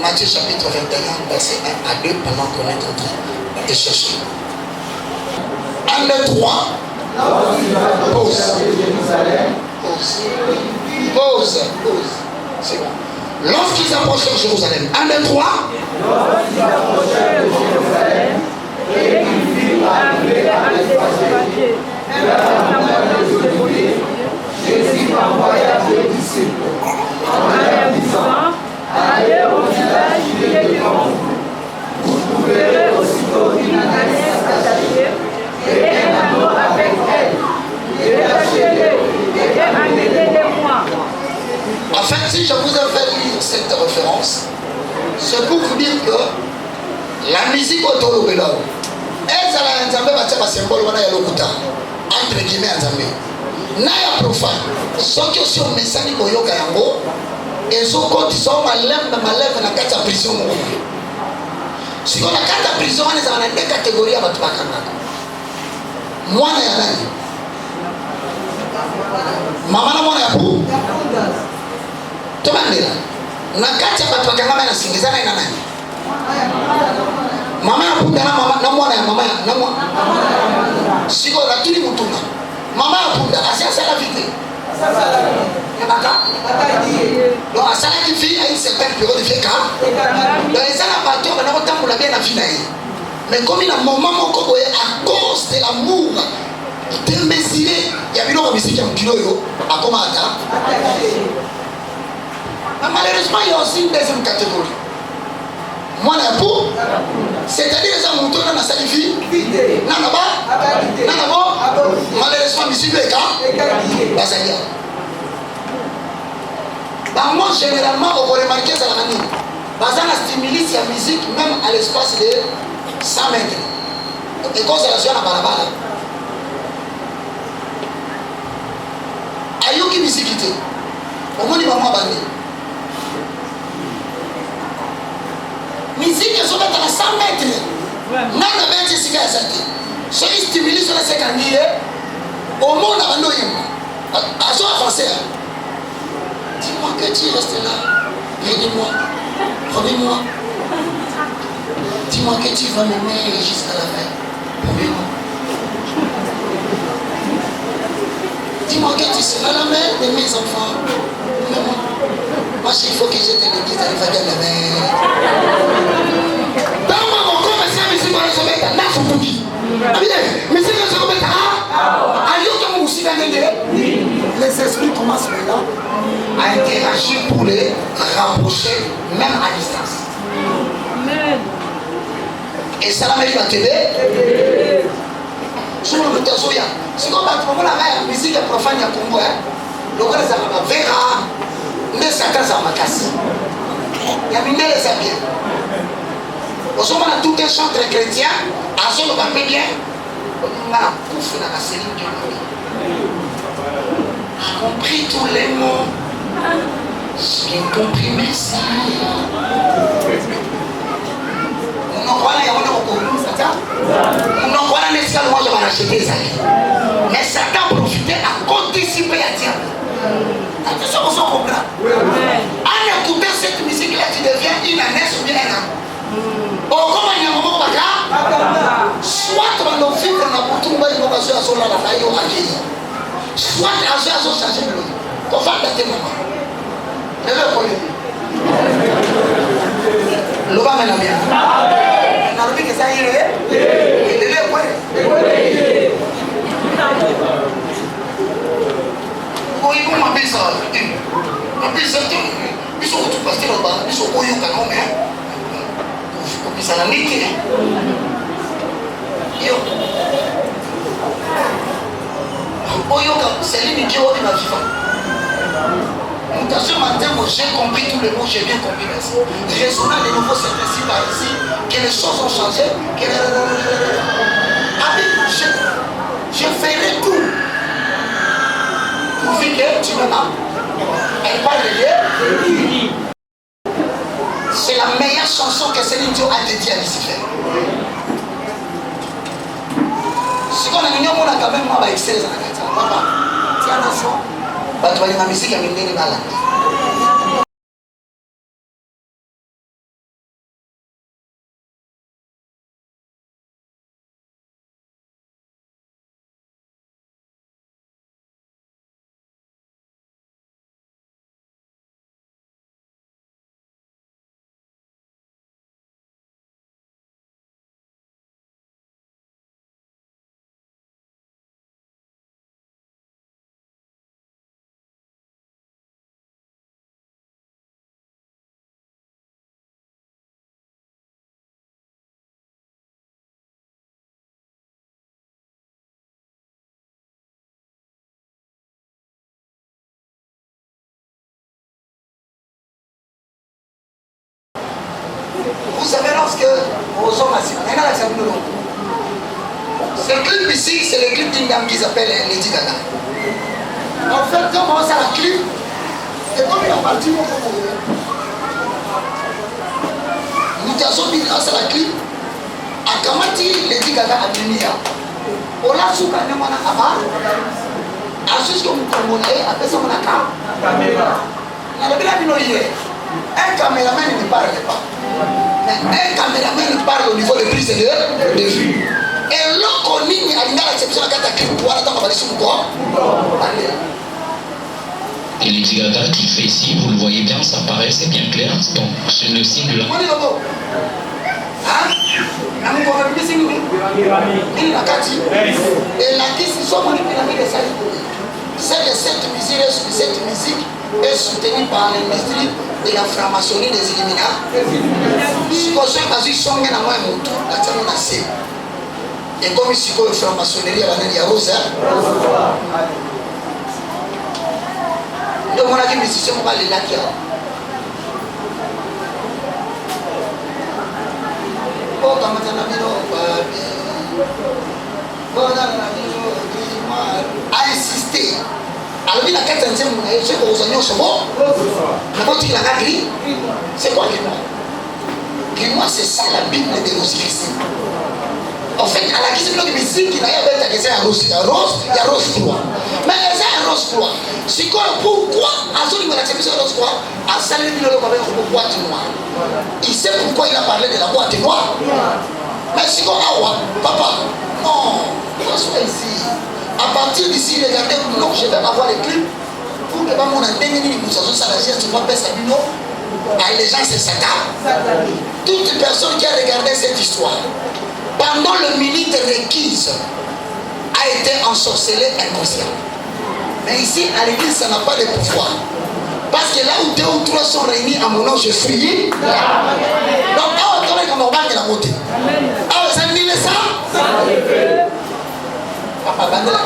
Matthieu chapitre 21, verset 1 à 2, pendant qu'on est en train de chercher. 1, 2, 3. Pause. Pause. C'est bon. Lorsqu'ils approchèrent Jérusalem, 1, 2, 3. Lorsqu'ils approchèrent Jérusalem, et ils furent arrivés à l'Évangile, Jésus envoya deux disciples en leur disant, allez au village qui est devant vous. Vous trouverez aussitôt une ânesse attachée et un agneau avec elle. Détachez-les et amenez-les-moi. En fait, si je vous ai fait lire cette référence, c'est pour vous dire que la musique autour de l'homme, elle a un symbole entre guillemets naya profane soki osi omesani koyoka yango ezokotisa malève na kati ya prison moko siko na kati ya prison wana ezala na nde kategorie ya bato bakangaka mwana ya nani Maman na mwana ya pou. Tomandela. Na kati ya batu bakangama na singizana ina nani? Mama ya punda na mwana ya mama na mwana. Siko ratuli mutuna. Mama ya punda asiasa la vite. Yabaka. Donc à ça la vie à une certaine période de vie quand. Donc ça la bateau on a autant pour la bien la vie là. Mais comme il a moment moko boye à cause de l'amour démesuré, il y a biloko musique ya mukilo yo akomata. Mais malheureusement il y a aussi une deuxième catégorie. Moi la peau, c'est-à-dire les amoureux dans la salle vie, malheureusement musique est quand basalia. Bah moi généralement on va remarquer ça la manière. Bazana stimule la musique même à l'espace de 100 mètres. Et quand ça la joue à la balabala. Ayoki musique était. Au moins il va moi bandi. Musique est sur à 100 mètres. Nana ben c'est ce ça dit. Ce qui stimule sur la sécurité au monde à nous à soi français. Dis-moi que tu restes là. Aide-moi. Promets-moi. Dis-moi que tu vas m'aimer jusqu'à la fin. Promets-moi. Dis-moi que tu seras la mère de mes enfants. Promets-moi. Moi, il faut que je te le dise à la de la mère. Dans mon corps, c'est un monsieur qui va se mettre à Fouki. Mais c'est que je vais mettre à Ayoka Moussi les esprits commencent maintenant à interagir pour les rapprocher, même à distance. Amen. Et ça la mérite à télé. Je me dis que c'est comme la musique profane à Congo. Le roi des Arabes verra, mais ça casse à ma casse. Il y a une belle bien. Au moment où tout est chantre chrétien, à ce moment où bien, on a pouffé dans la cellule du monde. J'ai compris tous les mots. J'ai compris, merci. On en voit là, il y a un Satan. On en voit là, les salles, moi je vais acheter ça. Mais Satan profitait à anticiper à diable. Attention, on s'en comprend. En écoutant cette musique-là, tu deviens une ânesse ou bien un âme. Oh, comment il y a un moment là, soit on a fait qu'on a pour tout le monde, il va se faire sur la taille au maquillage. Soit à ce moment changer de l'eau. On va dater maman. Je vais le connaître. L'eau va mener bien. On a dit que ça y est. Il est quoi? Oui, vous m'avez ça. M'avez ça. Ils sont tous passés là-bas. Ils sont au Yukano, mais. Ils sont à la nité. Yo. Oyoka, c'est lui qui est ma vivant. Ce matin, j'ai compris tous les mots, j'ai bien compris. Merci. Résonnant de nouveau cette principe par ici, que les choses ont changé. Je ferai tout pour dire que tu m'aimes. Elle parle de Dieu. C'est la meilleure chanson que Céline Dion a dédiée à Lucifer. Ce qu'on a mis au monde, quand même, moi, avec 16 ans, papa, tiens, attention, tu vas aller dans la musique, il y a une idée de malade. Vous savez, lorsque aux hommes assis, ce clip ici, c'est le clip d'une dame qui s'appelle Lady Gaga. En fait, quand on commence à la clip, et comme il a parti mon coco, nous avons mis grâce à la clip, à Kamati, Lady Gaga a mis. On l'a soukane, on a abat. Ensuite, comme Congolais, après ça, on a caméra. Un caméraman ne parle pas. Mais un caméraman parle au niveau de prise de vue. Et l'autre ligne a une acception de la carte pour attendre sur quoi. Et l'étiquetage qu'il fait ici, vous le voyez bien, ça paraît, c'est bien clair. Donc, c'est le signe de la... Cette musique est soutenue par l'industrie de la franc-maçonnerie des Illuminati. Et comme ici, la franc-maçonnerie, il y a Rosa. Donc, on a dit, mais si c'est moi, les lacs. A insisté. Alors, il a 4 centièmes, c'est quoi aux oignons, c'est bon. Mais quand il a gris, c'est quoi grimoire? Grimoire, c'est ça la Bible de Jésus-Christ. En fait, à la question de la musique, il y a rose, il y a rose croix. Mais il y a rose croix. C'est quoi pourquoi à ce niveau de la rose croix, à saluer le boîte noire. Il sait pourquoi il a parlé de la boîte noire. Mais c'est quoi, papa? Non, sois ici. À partir d'ici, regardez, non, je vais avoir les clips pour que mon antenne nous faisons ça, la geste, moi, Bessabino, à les gens, c'est Satan. Toute personne qui a regardé cette histoire, pendant le minute requise, a été ensorcelée inconscient. Mais ici, à l'église, ça n'a pas de pouvoir. Parce que là où 2 ou 3 sont réunis à mon nom, je suis. Donc, on va comme on va de la montée. Ah, vous avez dit ça? Papa, bande la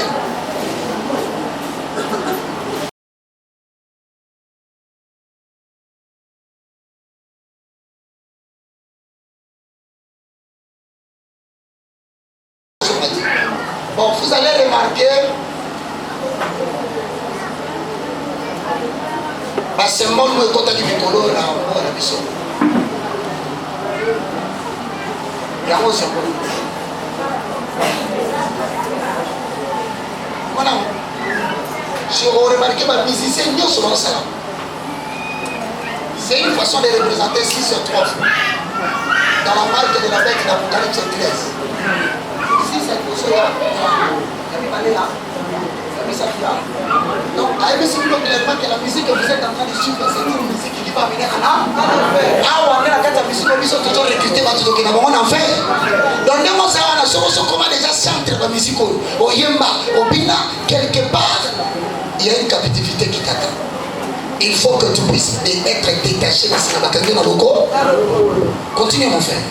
bon, vous allez remarquer, parce que moi, je suis content du Mikolo, là, on a vu ça. Il y a un symbole. Voilà. J'ai remarqué ma musicien, nous sommes ça. C'est une façon de représenter 6 sur 3 dans la marque de la bête d'Apocalypse 13. Ici, c'est tout cela. Il y a là. Donc, à MC clairement que la musique que vous êtes en train de suivre, c'est une musique qui va amener à l'âme. Ah, on est la carte de musique, on est toujours recrutés, on en fait. Donc, nous sommes comment déjà chanter la musique au Yemba, au Bina, quelque part, il y a une captivité qui t'attend. Il faut que tu puisses être détaché de ce que tu as dans. Continue, mon frère.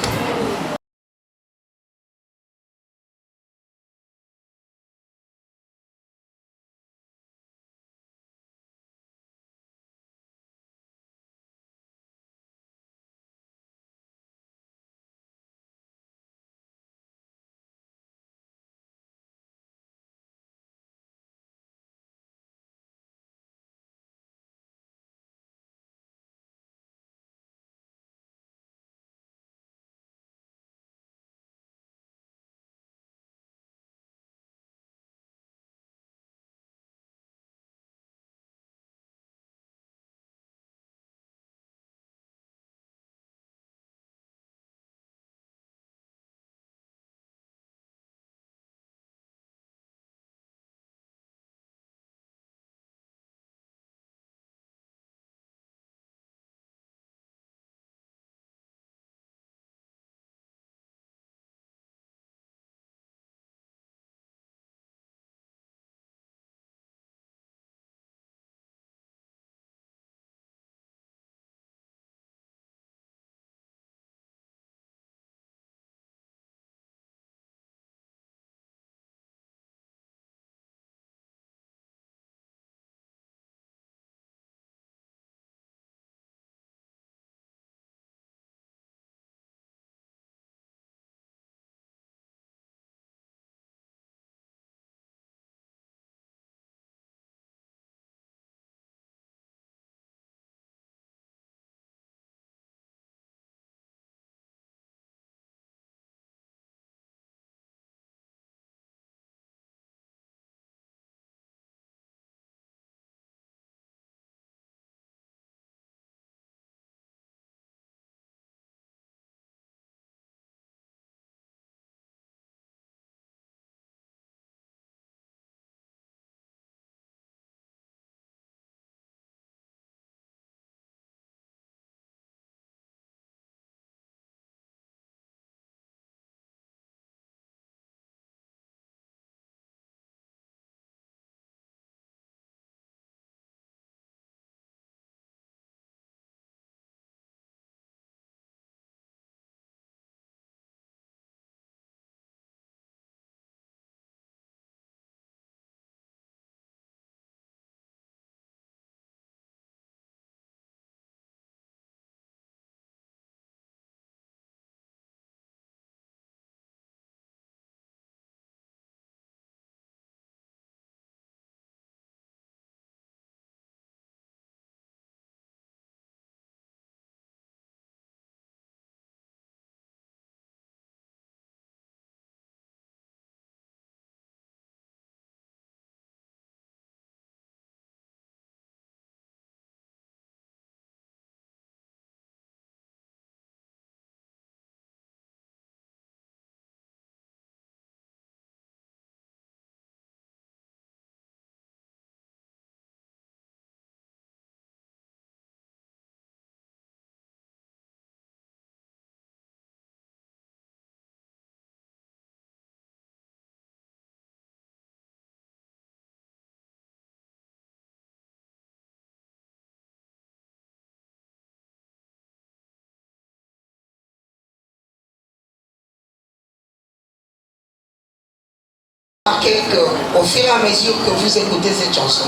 Remarquez qu'au fur et à mesure que vous écoutez cette chanson,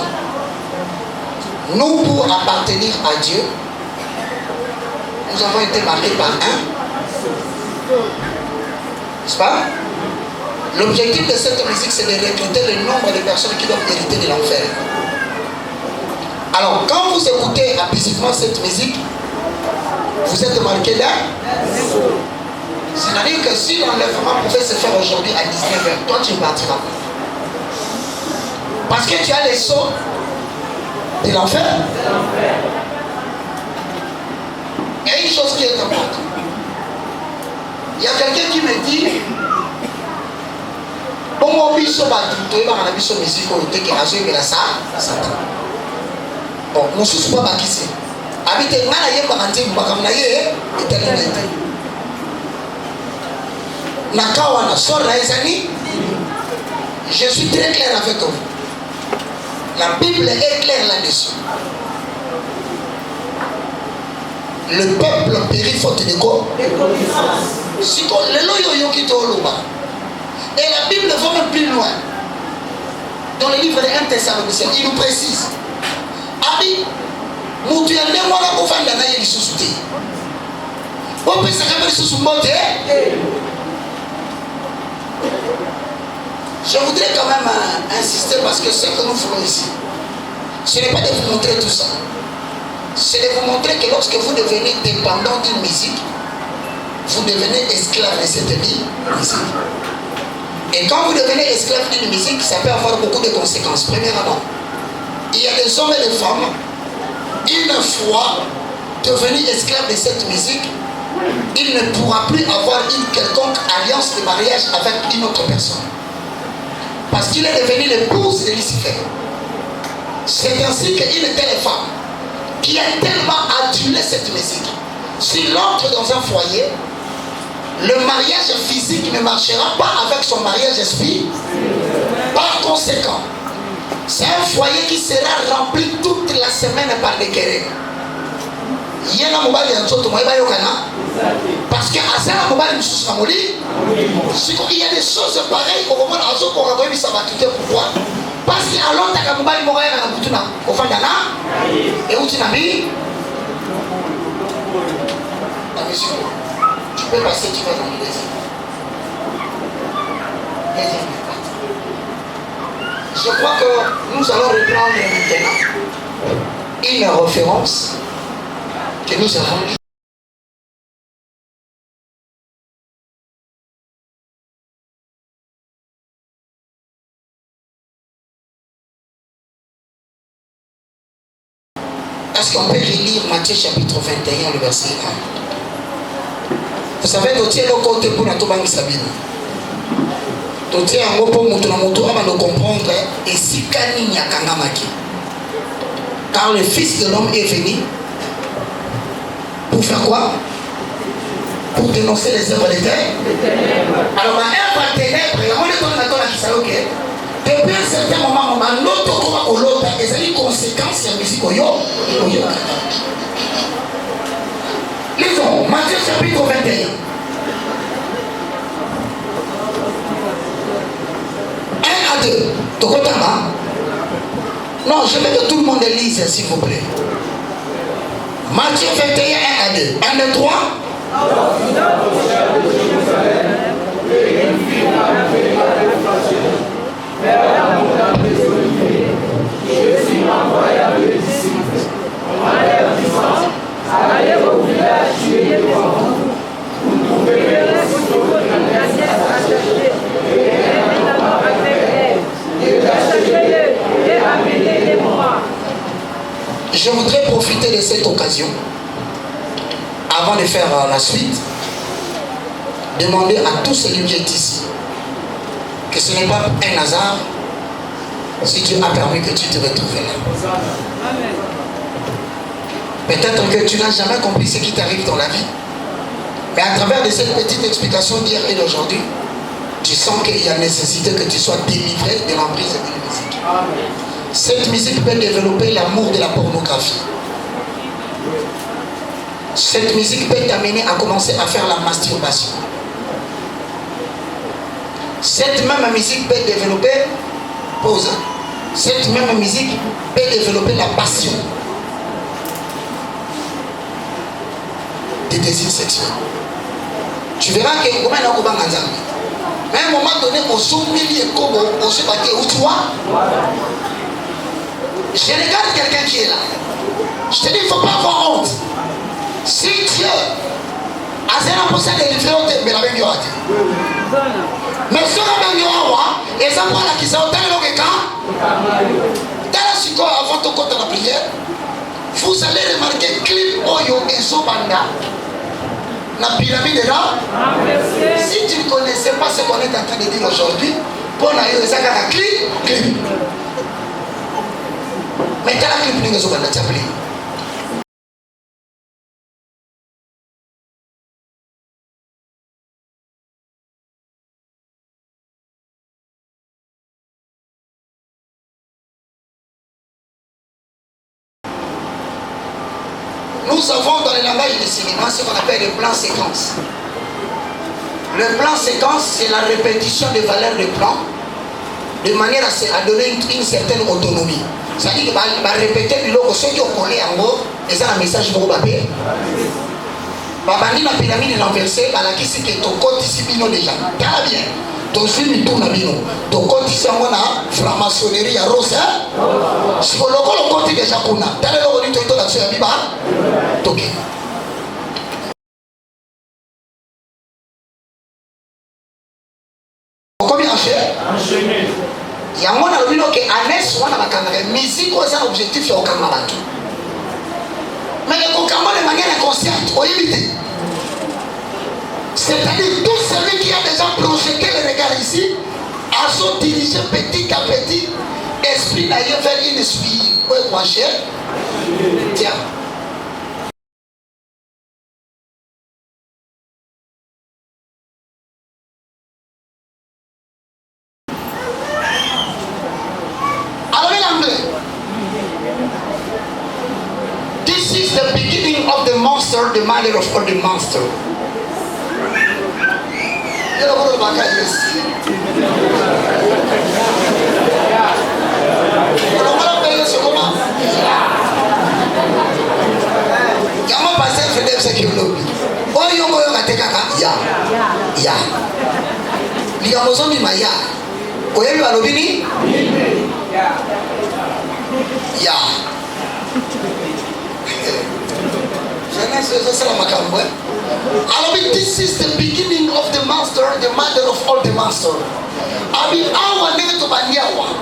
nous, pour appartenir à Dieu, nous avons été marqués par un. N'est-ce pas? L'objectif de cette musique, c'est de recruter le nombre de personnes qui doivent hériter de l'enfer. Alors, quand vous écoutez abusivement cette musique, vous êtes marqué là. C'est-à-dire que si l'enlèvement pouvait se faire aujourd'hui à 19h, toi tu partiras. Parce que tu as les sceaux de l'enfer. Il y a une chose qui est importante. Il y a quelqu'un qui me dit, bon, on vit sur la musique, on dit qu'il y a ça. Bon, nous ne sommes pas qui c'est. Habitez, moi, je suis je suis très clair avec vous. La Bible est claire là-dessus. Le peuple périt faute de quoi? Et la Bible va même plus loin. Dans le livre de 1 Thessaloniciens, il nous précise. Abi, mutu ya ndenge wana kofanda na ye lisusu te. Opesaka mpe lisusu mbote. Je voudrais quand même insister parce que ce que nous faisons ici, ce n'est pas de vous montrer tout ça. C'est de vous montrer que lorsque vous devenez dépendant d'une musique, vous devenez esclave de cette musique. Et quand vous devenez esclave d'une musique, ça peut avoir beaucoup de conséquences. Premièrement, il y a des hommes et des femmes, une fois devenus esclaves de cette musique, il ne pourra plus avoir une quelconque alliance de mariage avec une autre personne. Parce qu'il est devenu l'épouse de Lucifer. C'est ainsi qu'une telle femme qui a tellement adulé cette musique, s'il entre dans un foyer, le mariage physique ne marchera pas avec son mariage esprit. Par conséquent, c'est un foyer qui sera rempli toute la semaine par des querelles. Parce que il y a des choses pareilles au moment où ça va quitter pourquoi. Parce qu'à l'autre, tu peux passer, tu vas dans le deuxième. Je crois que nous allons reprendre maintenant une référence que nous avons lue. Est-ce qu'on peut relire Matthieu chapitre 21, le verset 1? Vous savez, dotier le côté pour notre banque Sabine. Dotier un mot pour nous comprendre et si Kani n'y a Kangamaki. Car le Fils de l'homme est venu pour faire quoi? Pour dénoncer les œuvres des ténèbres. Alors, un par ténèbres, on est dans la Kisaloke. Depuis un certain moment, on a l'autre comment on l'autre, et c'est une conséquence de la musique. Lisons, Matthieu chapitre 21. 1 à 2. Non, je veux que tout le monde lise, s'il vous plaît. Matthieu 21, 1 à 2. 1, 2, 3. Jésus m'envoya le disciple. On allait au dimanche, allez au village tuer les enfants. Vous trouverez les photos de la pièce à chercher. Et d'abord avec elle. Et d'achetez-les et amenez-les-moi. Je voudrais profiter de cette occasion, avant de faire la suite, demander à tous celui qui est ici que ce n'est pas un hasard si Dieu a permis que tu te retrouves là. Peut-être que tu n'as jamais compris ce qui t'arrive dans la vie, mais à travers de cette petite explication d'hier et d'aujourd'hui, tu sens qu'il y a nécessité que tu sois délivré de l'emprise de la musique. Cette musique peut développer l'amour de la pornographie. Cette musique peut t'amener à commencer à faire la masturbation. Cette même musique peut développer, pause, cette même musique peut développer la passion des désirs sexuels. Tu verras que comment il y a un mais à un moment donné, on s'oublie et on se battait où tu vois. Je regarde quelqu'un qui est là. Je te dis, il ne faut pas avoir honte. Si Dieu a 0% de différence, mais la même chose. Mais ce qu'on a bien dit, et ça prend la qui s'est autant de l'eau. Dans la psycho, avant de compter la prière, vous allez remarquer clip Oyo et Sobanda. La pyramide est là. Si tu ne connaissais pas ce qu'on est en train de dire aujourd'hui, pour la yo, ça a clip. Mais quand la clip n'est pas là, nous avons dans le langage du cinéma ce qu'on appelle le plan séquence. Le plan séquence, c'est la répétition des valeurs de plan de manière à donner une certaine autonomie. C'est-à-dire qu'il va répéter ceux qui ont collé en haut, et ça, un message pour vous. Babandi la pyramide renversée, qui c'est que ton compte ici, déjà. Très bien. Ton film tourne à bino. Ton compte ici, on a franc-maçonnerie à Rose. Si vous le compte déjà, on a. T'as le droit de dire que tu as biba. Ok. Combien enchaîné? Il y a un moment où Anes, on a la musique, c'est un objectif qui est au Canada. Mais il y a de manière inconsciente, au limité. C'est-à-dire tout celui qui a déjà projeté le regard ici, a son dirigé petit à petit, esprit d'ailleurs vers une suite. Oui, mon cher. Tiens. Alors, l'anglais. This is the beginning of the monster, the mother of all the monster. This is the beginning of the master, the mother of all the master. Abi awa nege to banyawa.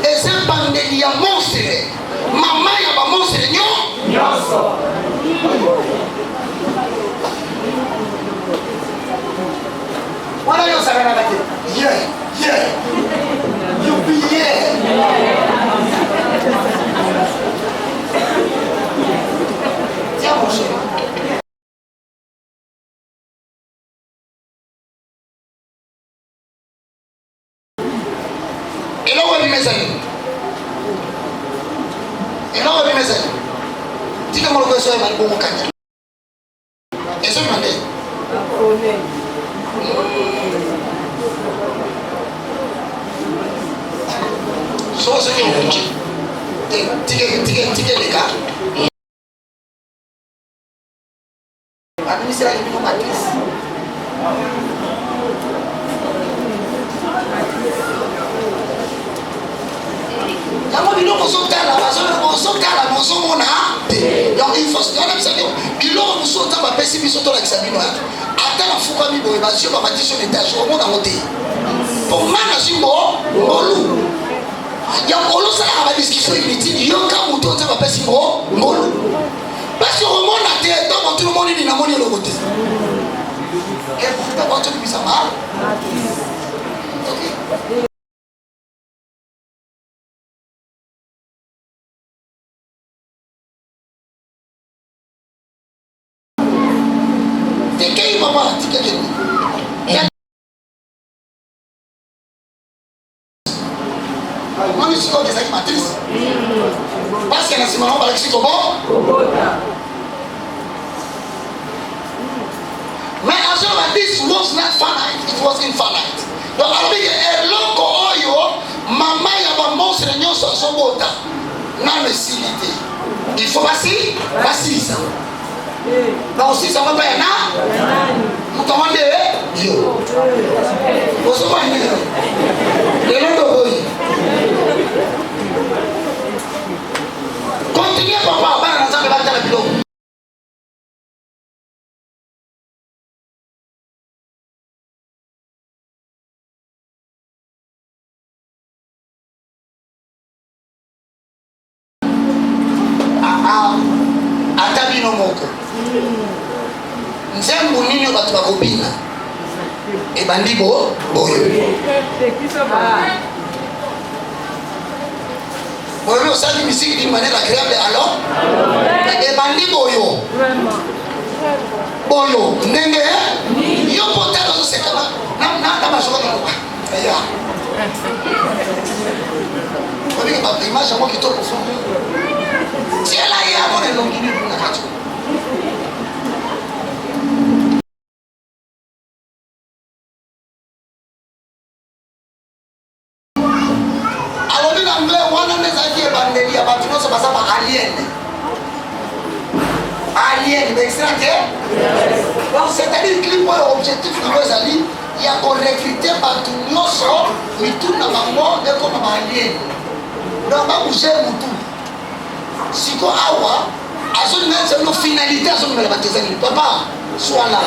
Ese pandeli ya monstre. Mama ya ba monstre nyo. Wala yo sagana kake. Yeah. You be Tiens mon chéri. Donc il faut se donner il aura nous sauter ma pessimiste sur l'examen attends la fouga mi boy basio ba matissimo étage au monde en côté pour mana simbo bolu ya bolu ça la discussion inutile yo ka muto on va passer bolu parce que au monde a été donc tout le monde est dans mon côté et pour d'abord tu me ça mal OK. Parce que c'est marrant avec ce comment. Mais as well as this was not finite, it was infinite. Donc alors eloko oyo mama ya ba monstre nyonso azobota na mesilité. Il faut basilisa. Donc si ça va pas yana vous commandez Dieu. Vous savez le nom de Dieu. Continuez papa, bana nzambe batala biloko. Atabino moko. Nzembo nini batu bakobina? Ebandi boyo. Boyo osali musique d'une manière agréable alors? Ebandi boyo. Boyo ndenge yo potero zo sekana na bashoka ko. Ya. Kodi ba image mo kitoko fo. Tiela ya mo ne longini na kacho. Alien, donc c'est-à-dire que l'objectif de Rosalie, il y a qu'on recruter par tout le monde, mais tout n'a pas mort et comme un alien. Donc, on va bouger tout. Si on a une finalité, à ce moment-là, papa, sois là.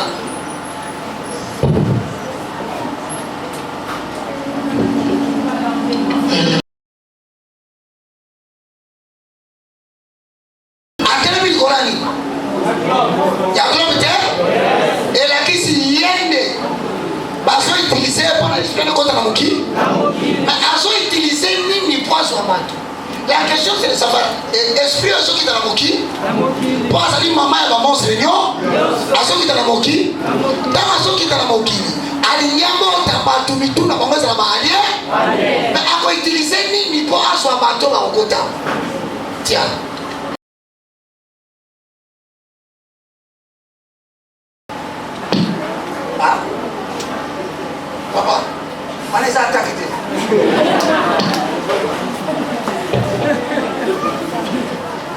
La question c'est de savoir, esprit à ceux qui sont dans la moki, pour ça maman et maman c'est réunion, à ceux qui sont dans la moki, dans à ceux qui sont dans la moki, alignamo tabatou mitou na maman c'est la barrière, mais à quoi utiliser ni pour asseoir bateau à Okota. Tiens. Ah, papa, on les a attaqués.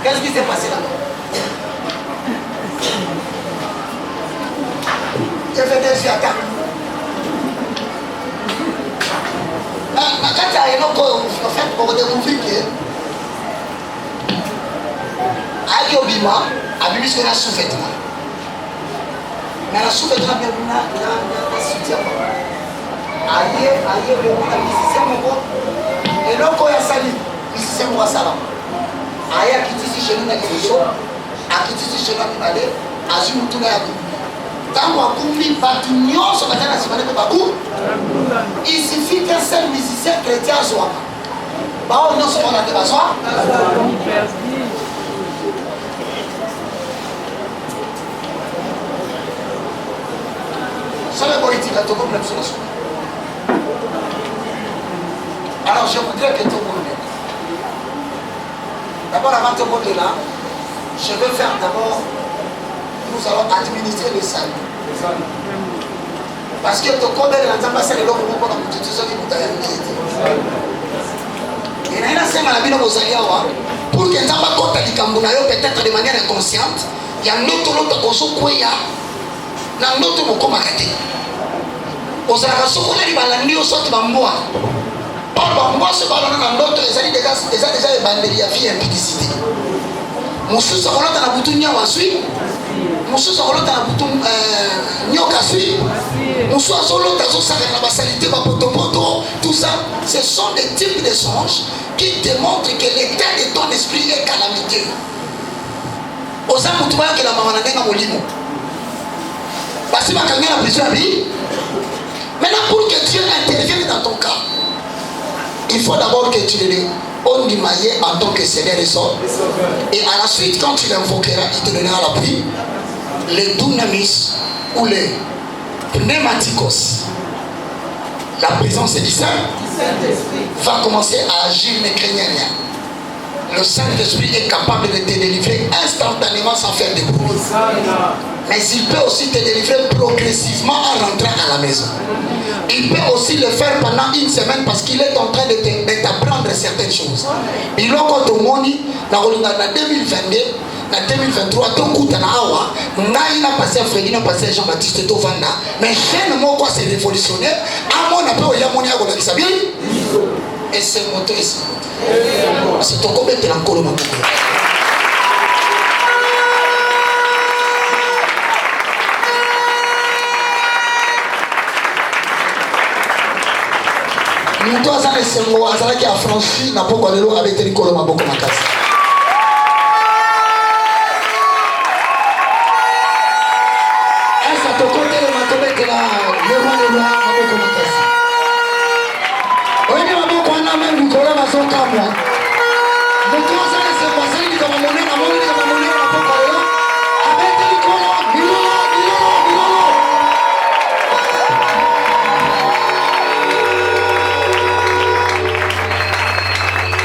Qu'est-ce qui s'est passé là-bas? J'ai fait des attaques. Quand il y a un autre, en fait, pour découvrir que Ayobima a vu ce qu'on a souffert. Mais la souffert, on a bien vu la soutien. Aïe, le monde a dit, c'est mon bon. Et l'autre, il a sali. C'est moi, ça va. Aïe, qui dit chez nous, qui dit chez nous, qui il suffit qu'un seul musicien chrétien soit. Non, ce qu'on a besoin. Alors je voudrais que tout le monde. D'abord, avant de monter là, je vais faire d'abord, nous allons administrer le salut. Parce que ton corps de l'ensemble, c'est le lot pour nous tout ce qui nous a été. Et là, c'est la vie de vos alliés. Pour que nous ayons compte du Cambonayo, peut-être de manière inconsciente, il y a un autre lot de choses qui y a. Un autre mot comme arrêté. Aux arrasos, on a dit que nous sommes en bois. Moi, ce ballon dans l'autre, déjà les bandeliers à vie impudicité. Mon sous sur l'autre, on a bouton niawa suit. Mon sous sur l'autre, on a bouton nyoka suit. Mon sous sur l'autre, on a la basalité, tout ça. Ce sont des types de songes qui démontrent que l'état de ton esprit est calamité. Aux âmes, tu vois que la maman n'a pas molimo. Parce que ma caméra a plusieurs vies. Maintenant, pour que Dieu intervienne dans ton cas, il faut d'abord que tu le ondimailles en tant que Seigneur et Sauveur. Et à la suite, quand tu l'invoqueras, il te donnera l'appui. Le dunamis ou le pneumatikos, la présence du Saint-Esprit, va commencer à agir, ne craignez rien. Le Saint-Esprit est capable de te délivrer instantanément sans faire de bruit. Mais il peut aussi te délivrer progressivement en rentrant à la maison. Il peut aussi le faire pendant une semaine parce qu'il est en train de t'apprendre certaines choses. Il a encore tout le monde, dans 2022, en 2023, tout le monde a passé à Freddy, a passé à Jean-Baptiste Tovanda. Mais chaîne moi quoi c'est révolutionnaire. À mon appel, il y a mon yago qui s'habille. Et c'est moto et c'est ton combien de l'encolo ma boucle. Nous tous, ça les seuls mots, ça qui a franchi n'a pas quoi de l'eau avec les colos ma boucle ma casse.